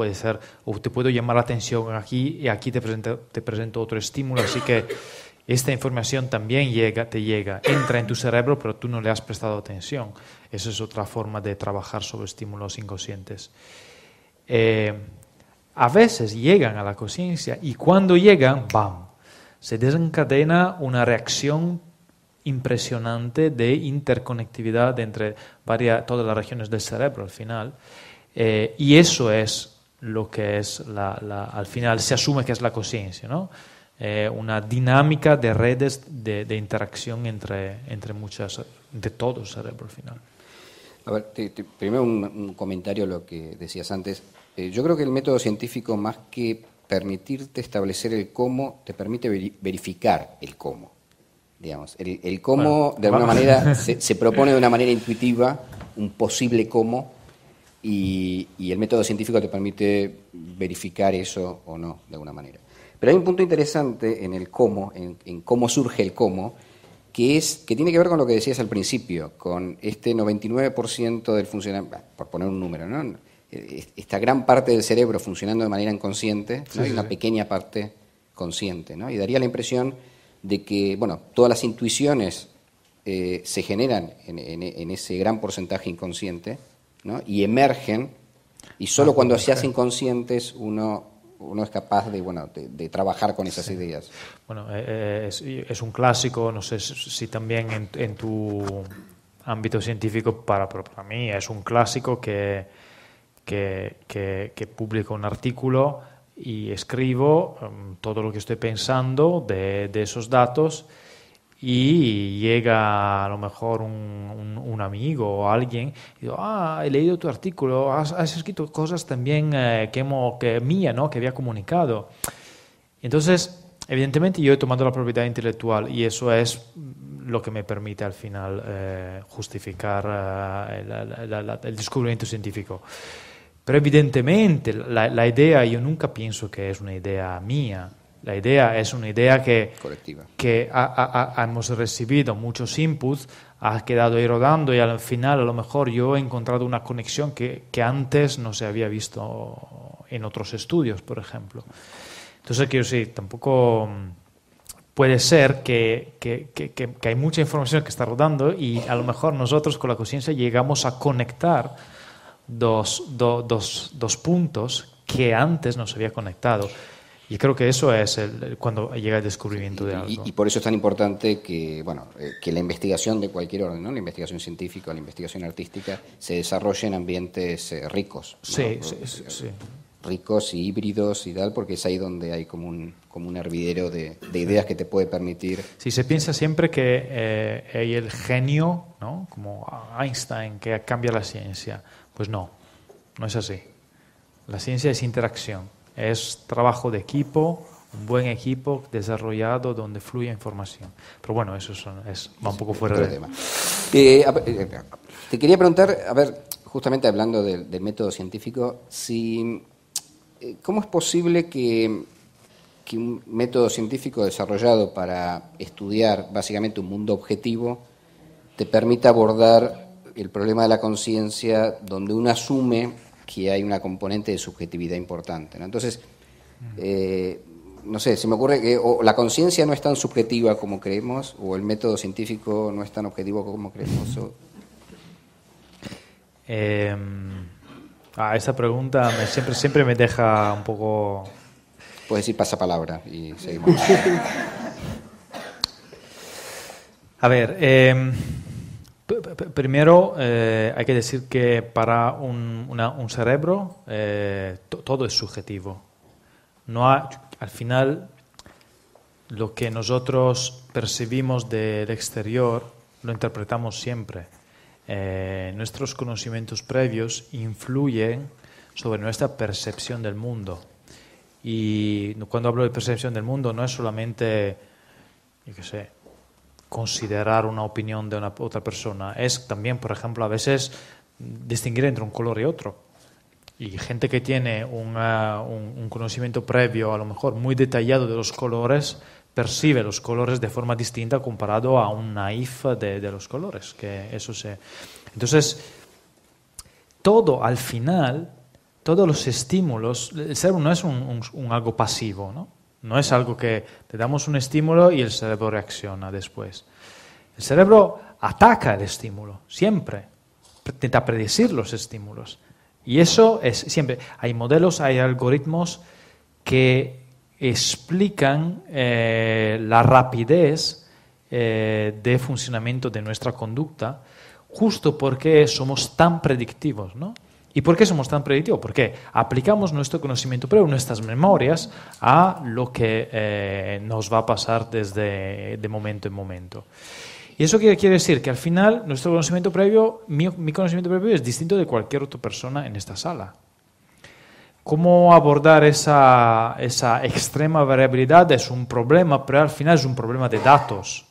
S3: te puedo llamar la atención aquí y aquí te presento otro estímulo, así que esta información también entra en tu cerebro, pero tú no le has prestado atención. Esa es otra forma de trabajar sobre estímulos inconscientes. A veces llegan a la conciencia y cuando llegan, ¡bam!, se desencadena una reacción impresionante de interconectividad entre todas las regiones del cerebro al final. Y eso es lo que es, al final se asume que es la conciencia, ¿no? Una dinámica de redes de interacción entre todo el cerebro al final.
S1: A ver, primero un comentario a lo que decías antes. Yo creo que el método científico, más que permitirte establecer el cómo, te permite verificar el cómo. Digamos, el cómo, bueno, de alguna manera, se propone de una manera intuitiva un posible cómo, y el método científico te permite verificar eso o no, de alguna manera. Pero hay un punto interesante en el cómo, en cómo surge el cómo, que tiene que ver con lo que decías al principio, con este 99% del funcionamiento, por poner un número, ¿no? Esta gran parte del cerebro funcionando de manera inconsciente, ¿no?
S3: Sí,
S1: y una pequeña parte consciente, ¿no? Y daría la impresión de que, bueno, todas las intuiciones se generan en ese gran porcentaje inconsciente, ¿no? Y emergen, y solo cuando se hacen conscientes uno es capaz de trabajar con esas ideas.
S3: Bueno, es un clásico, no sé si también en tu ámbito científico para mí es un clásico que publico un artículo y escribo todo lo que estoy pensando de esos datos, y llega a lo mejor un amigo o alguien y digo, he leído tu artículo, has escrito cosas también que mía, ¿no?, que había comunicado. Entonces, evidentemente yo he tomado la propiedad intelectual, y eso es lo que me permite al final justificar el descubrimiento científico. Pero evidentemente la idea, yo nunca pienso que es una idea mía. La idea es una idea
S1: colectiva,
S3: que hemos recibido muchos inputs, ha quedado ahí rodando, y al final a lo mejor yo he encontrado una conexión que antes no se había visto en otros estudios, por ejemplo. Entonces, quiero decir, tampoco puede ser que hay mucha información que está rodando, y a lo mejor nosotros con la conciencia llegamos a conectar dos puntos que antes no se había conectado. Y creo que eso es cuando llega el descubrimiento de algo.
S1: Y por eso es tan importante que la investigación de cualquier orden, ¿no?, la investigación científica, la investigación artística, se desarrolle en ambientes ricos, ¿no?
S3: Sí.
S1: Ricos y híbridos y tal, porque es ahí donde hay como un hervidero de ideas que te puede permitir.
S3: Sí, se piensa siempre que hay el genio, ¿no?, como Einstein, que cambia la ciencia. Pues no es así. La ciencia es interacción. Es trabajo de equipo, un buen equipo desarrollado donde fluye información. Pero bueno, eso va un poco fuera de
S1: tema. Te quería preguntar, a ver, justamente hablando del método científico, ¿cómo es posible que un método científico desarrollado para estudiar básicamente un mundo objetivo te permita abordar el problema de la conciencia, donde uno asume que hay una componente de subjetividad importante, ¿no? Entonces, no sé, se me ocurre que o la conciencia no es tan subjetiva como creemos, o el método científico no es tan objetivo como creemos.
S3: Esa pregunta siempre me deja un poco...
S1: Puedes decir pasapalabra y seguimos.
S3: A ver, primero hay que decir que para un cerebro todo es subjetivo. Al final, lo que nosotros percibimos del exterior lo interpretamos siempre. Nuestros conocimientos previos influyen sobre nuestra percepción del mundo. Y cuando hablo de percepción del mundo no es solamente, considerar una opinión de una otra persona, es también, por ejemplo, a veces distinguir entre un color y otro. Y gente que tiene un conocimiento previo, a lo mejor muy detallado de los colores, percibe los colores de forma distinta comparado a un naif de los colores. Entonces, todo al final, todos los estímulos, el cerebro no es un algo pasivo, ¿no? No es algo que te damos un estímulo y el cerebro reacciona después. El cerebro ataca el estímulo, siempre. Intenta predecir los estímulos. Y eso es siempre. Hay modelos, hay algoritmos que explican la rapidez de funcionamiento de nuestra conducta, justo porque somos tan predictivos, ¿no? ¿Y por qué somos tan predictivos? Porque aplicamos nuestro conocimiento previo, nuestras memorias, a lo que nos va a pasar de momento en momento. ¿Y eso qué quiere decir? Que al final nuestro conocimiento previo, mi conocimiento previo es distinto de cualquier otra persona en esta sala. ¿Cómo abordar esa extrema variabilidad? Es un problema, pero al final es un problema de datos.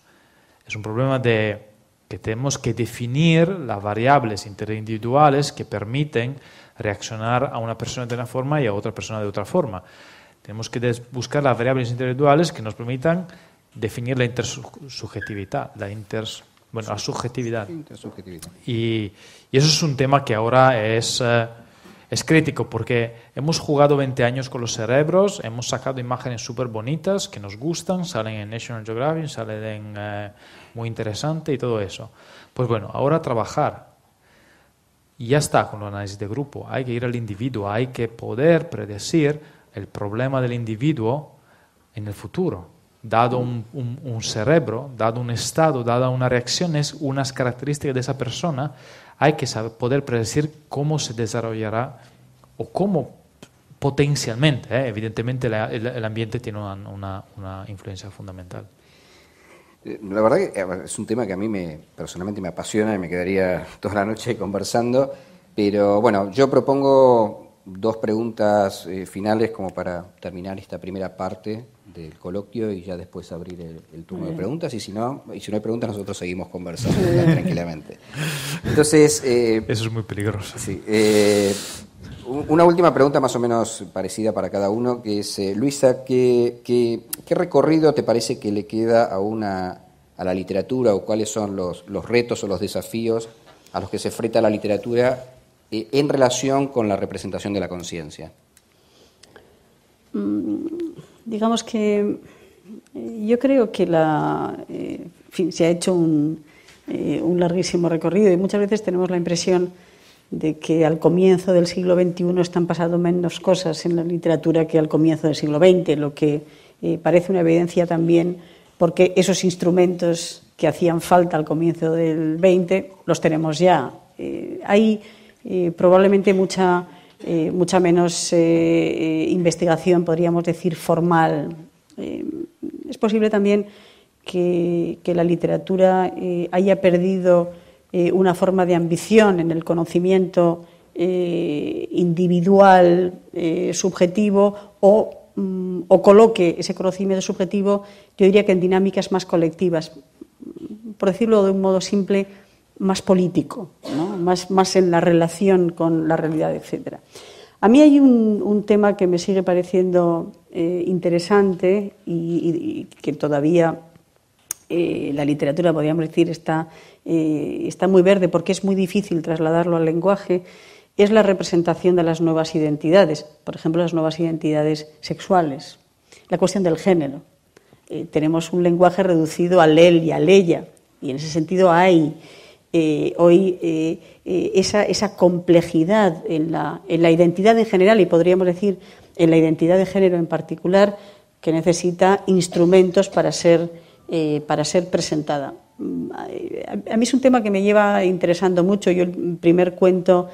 S3: Es un problema de que tenemos que definir las variables interindividuales que permiten reaccionar a una persona de una forma y a otra persona de otra forma. Tenemos que buscar las variables interindividuales que nos permitan definir la intersubjetividad, la subjetividad. Y eso es un tema que ahora es crítico, porque hemos jugado 20 años con los cerebros, hemos sacado imágenes súper bonitas que nos gustan, salen en National Geographic, salen muy interesante y todo eso. Pues bueno, ahora trabajar. Y ya está con el análisis de grupo. Hay que ir al individuo, hay que poder predecir el problema del individuo en el futuro. dado un cerebro, dado un estado, dada una reacción, unas características de esa persona, hay que poder predecir cómo se desarrollará o cómo potencialmente, evidentemente el ambiente tiene una influencia fundamental.
S1: La verdad que es un tema que a mí personalmente me apasiona y me quedaría toda la noche conversando, pero bueno, yo propongo 2 preguntas finales como para terminar esta primera parte del coloquio y ya después abrir el turno de preguntas, y si no hay preguntas nosotros seguimos conversando tranquilamente. Entonces...
S3: Eso es muy peligroso.
S1: Sí, una última pregunta más o menos parecida para cada uno, que es, Luisa, ¿qué recorrido te parece que le queda a la literatura, o cuáles son los retos o los desafíos a los que se enfrenta la literatura en relación con la representación de la conciencia?
S2: Digamos que yo creo que se ha hecho un larguísimo recorrido, y muchas veces tenemos la impresión de que al comienzo del siglo XXI están pasando menos cosas en la literatura que al comienzo del siglo XX, lo que parece una evidencia también, porque esos instrumentos que hacían falta al comienzo del XX los tenemos ya. Hay probablemente mucha menos investigación, podríamos decir, formal. Es posible también que la literatura haya perdido una forma de ambición en el conocimiento individual, subjetivo, o coloque ese conocimiento subjetivo, yo diría que en dinámicas más colectivas, por decirlo de un modo simple, más político, ¿no? más en la relación con la realidad, etc. A mí hay un tema que me sigue pareciendo interesante y que todavía la literatura, podríamos decir, está muy verde porque es muy difícil trasladarlo al lenguaje, es la representación de las nuevas identidades, por ejemplo, las nuevas identidades sexuales, la cuestión del género. Tenemos un lenguaje reducido al él y al ella, y en ese sentido hay hoy esa complejidad en la identidad en general, y podríamos decir en la identidad de género en particular, que necesita instrumentos para ser presentada. A mí es un tema que me lleva interesando mucho. Yo el primer cuento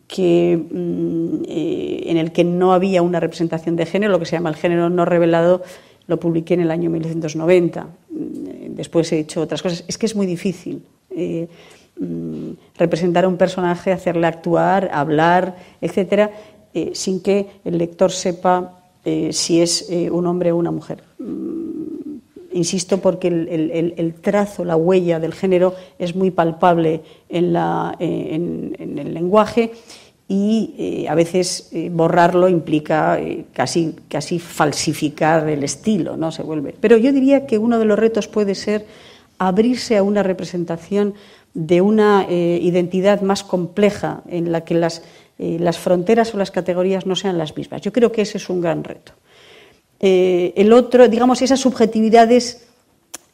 S2: en el que no había una representación de género, lo que se llama el género no revelado, lo publiqué en el año 1990. Después he hecho otras cosas. Es que es muy difícil representar a un personaje, hacerle actuar, hablar, etcétera, sin que el lector sepa si es un hombre o una mujer. Insisto, porque el trazo, la huella del género es muy palpable en el lenguaje, y a veces borrarlo implica casi falsificar el estilo, ¿no? Se vuelve. Pero yo diría que uno de los retos puede ser abrirse a una representación de una identidad más compleja, en la que las fronteras o las categorías no sean las mismas. Yo creo que ese es un gran reto. El otro, digamos, esas subjetividades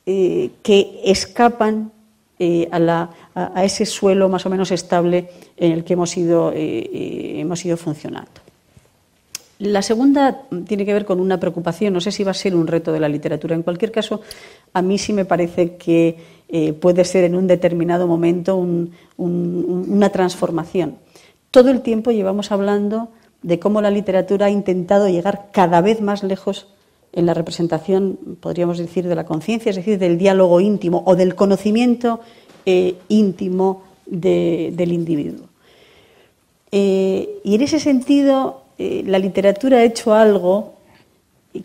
S2: que escapan a ese suelo más o menos estable en el que hemos ido funcionando. La segunda tiene que ver con una preocupación, no sé si va a ser un reto de la literatura. En cualquier caso, a mí sí me parece que puede ser en un determinado momento una transformación. Todo el tiempo llevamos hablando de cómo la literatura ha intentado llegar cada vez más lejos en la representación, podríamos decir, de la conciencia, es decir, del diálogo íntimo o del conocimiento íntimo del individuo. Y en ese sentido, la literatura ha hecho algo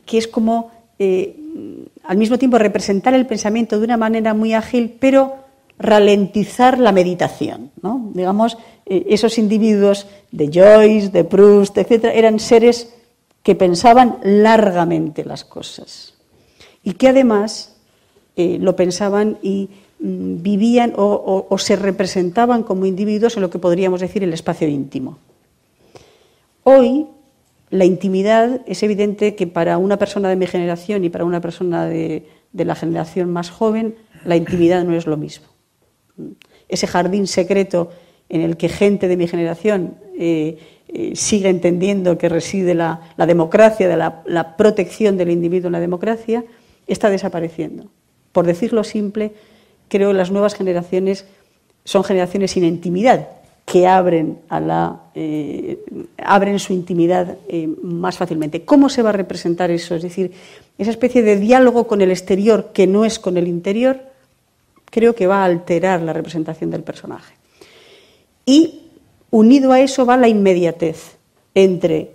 S2: que es como, al mismo tiempo, representar el pensamiento de una manera muy ágil, pero ralentizar la meditación, ¿no? Digamos, esos individuos de Joyce, de Proust, etcétera, eran seres que pensaban largamente las cosas y que además lo pensaban y vivían o se representaban como individuos en lo que podríamos decir el espacio íntimo. Hoy la intimidad es evidente que para una persona de mi generación y para una persona de la generación más joven, la intimidad no es lo mismo. Ese jardín secreto en el que gente de mi generación sigue entendiendo que reside la democracia, la protección del individuo en la democracia, está desapareciendo. Por decirlo simple, creo que las nuevas generaciones son generaciones sin intimidad, que abren su intimidad más fácilmente. ¿Cómo se va a representar eso? Es decir, esa especie de diálogo con el exterior que no es con el interior, creo que va a alterar la representación del personaje. Y unido a eso va la inmediatez entre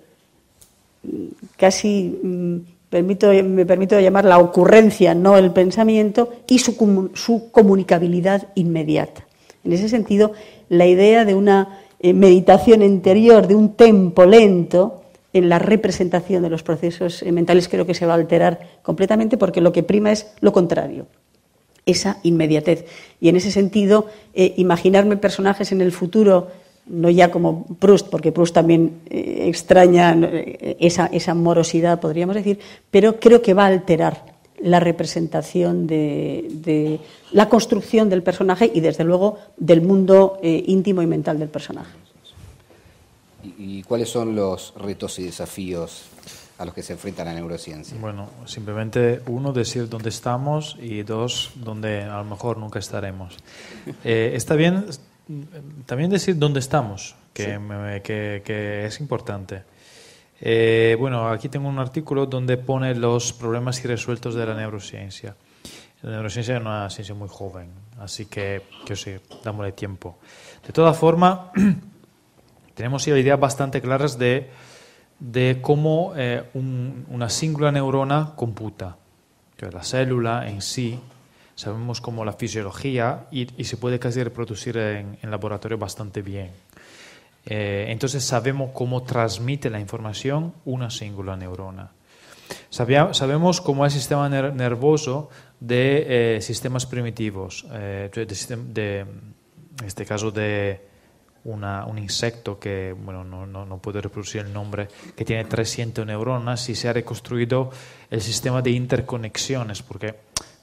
S2: casi, me permito llamar la ocurrencia, no el pensamiento, y su comunicabilidad inmediata. En ese sentido, la idea de una meditación interior, de un tempo lento en la representación de los procesos mentales, creo que se va a alterar completamente, porque lo que prima es lo contrario, esa inmediatez. Y en ese sentido, imaginarme personajes en el futuro, no ya como Proust, porque Proust también extraña esa morosidad, podríamos decir, pero creo que va a alterar la representación de la construcción del personaje y, desde luego, del mundo íntimo y mental del personaje.
S1: ¿Y cuáles son los retos y desafíos a los que se enfrenta la neurociencia?
S3: Bueno, simplemente uno, decir dónde estamos, y dos, dónde a lo mejor nunca estaremos. Está bien también decir dónde estamos, que es importante. Bueno, aquí tengo un artículo donde pone los problemas irresueltos de la neurociencia. La neurociencia es una ciencia muy joven, así que sí, dámosle tiempo. De todas formas, tenemos ya ideas bastante claras de cómo una singular neurona computa. Que la célula en sí, sabemos cómo la fisiología y se puede casi reproducir en laboratorio bastante bien. Entonces sabemos cómo transmite la información una singular neurona. Sabemos cómo es el sistema nervioso de sistemas primitivos, en este caso de un insecto que, bueno, no puedo reproducir el nombre, que tiene 300 neuronas, y se ha reconstruido el sistema de interconexiones, porque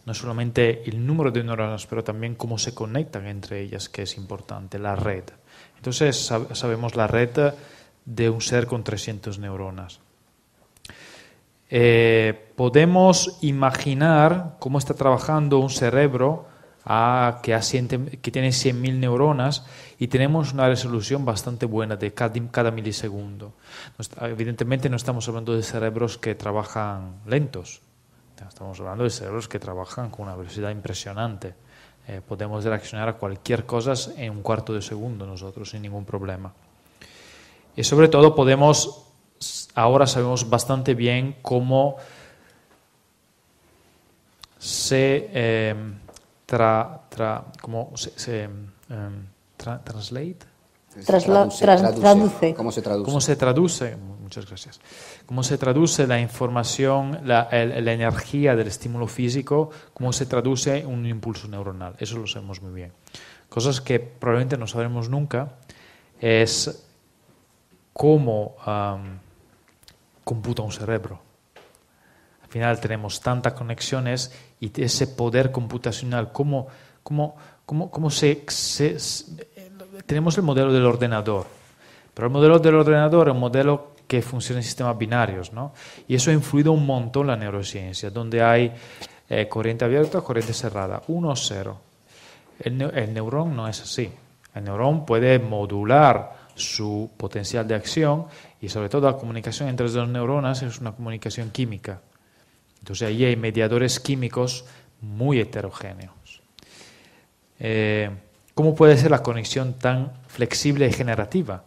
S3: no solamente el número de neuronas, pero también cómo se conectan entre ellas, que es importante, la red. Entonces sabemos la red de un ser con 300 neuronas. Podemos imaginar cómo está trabajando un cerebro que tiene 100.000 neuronas, y tenemos una resolución bastante buena de cada milisegundo. Evidentemente no estamos hablando de cerebros que trabajan lentos, estamos hablando de cerebros que trabajan con una velocidad impresionante. Podemos reaccionar a cualquier cosa en un cuarto de segundo nosotros sin ningún problema. Y sobre todo ahora sabemos bastante bien cómo se
S2: traduce.
S1: ¿Cómo se traduce?
S3: ¿Cómo se traduce? Muchas gracias. ¿Cómo se traduce la información, la energía del estímulo físico, cómo se traduce en un impulso neuronal? Eso lo sabemos muy bien. Cosas que probablemente no sabremos nunca es cómo computa un cerebro. Al final tenemos tantas conexiones y ese poder computacional, cómo tenemos el modelo del ordenador, pero el modelo del ordenador es un modelo que funciona en sistemas binarios, ¿no? Y eso ha influido un montón en la neurociencia, donde hay corriente abierta, corriente cerrada, 1 o 0. El neurón no es así. El neurón puede modular su potencial de acción, y sobre todo la comunicación entre las dos neuronas es una comunicación química. Entonces ahí hay mediadores químicos muy heterogéneos. ¿Cómo puede ser la conexión tan flexible y generativa?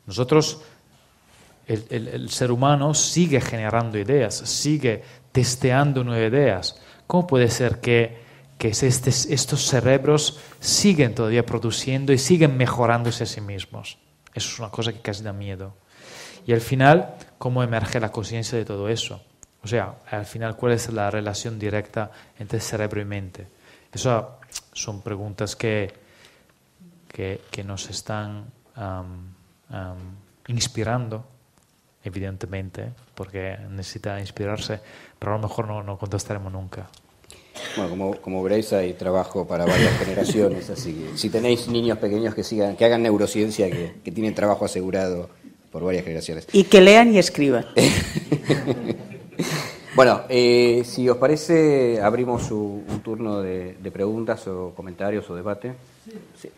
S3: Nosotros, el ser humano sigue generando ideas, sigue testeando nuevas ideas. ¿Cómo puede ser que estos cerebros siguen todavía produciendo y siguen mejorándose a sí mismos? Eso es una cosa que casi da miedo. Y al final, ¿cómo emerge la conciencia de todo eso? O sea, al final, ¿cuál es la relación directa entre cerebro y mente? Esas son preguntas que nos están inspirando, evidentemente, porque necesita inspirarse, pero a lo mejor no contestaremos nunca.
S1: Bueno, como veréis, hay trabajo para varias generaciones, así que si tenéis niños pequeños que hagan neurociencia, que tienen trabajo asegurado por varias generaciones.
S2: Y que lean y escriban.
S1: Bueno, si os parece, abrimos un turno de preguntas o comentarios o debate. Sí.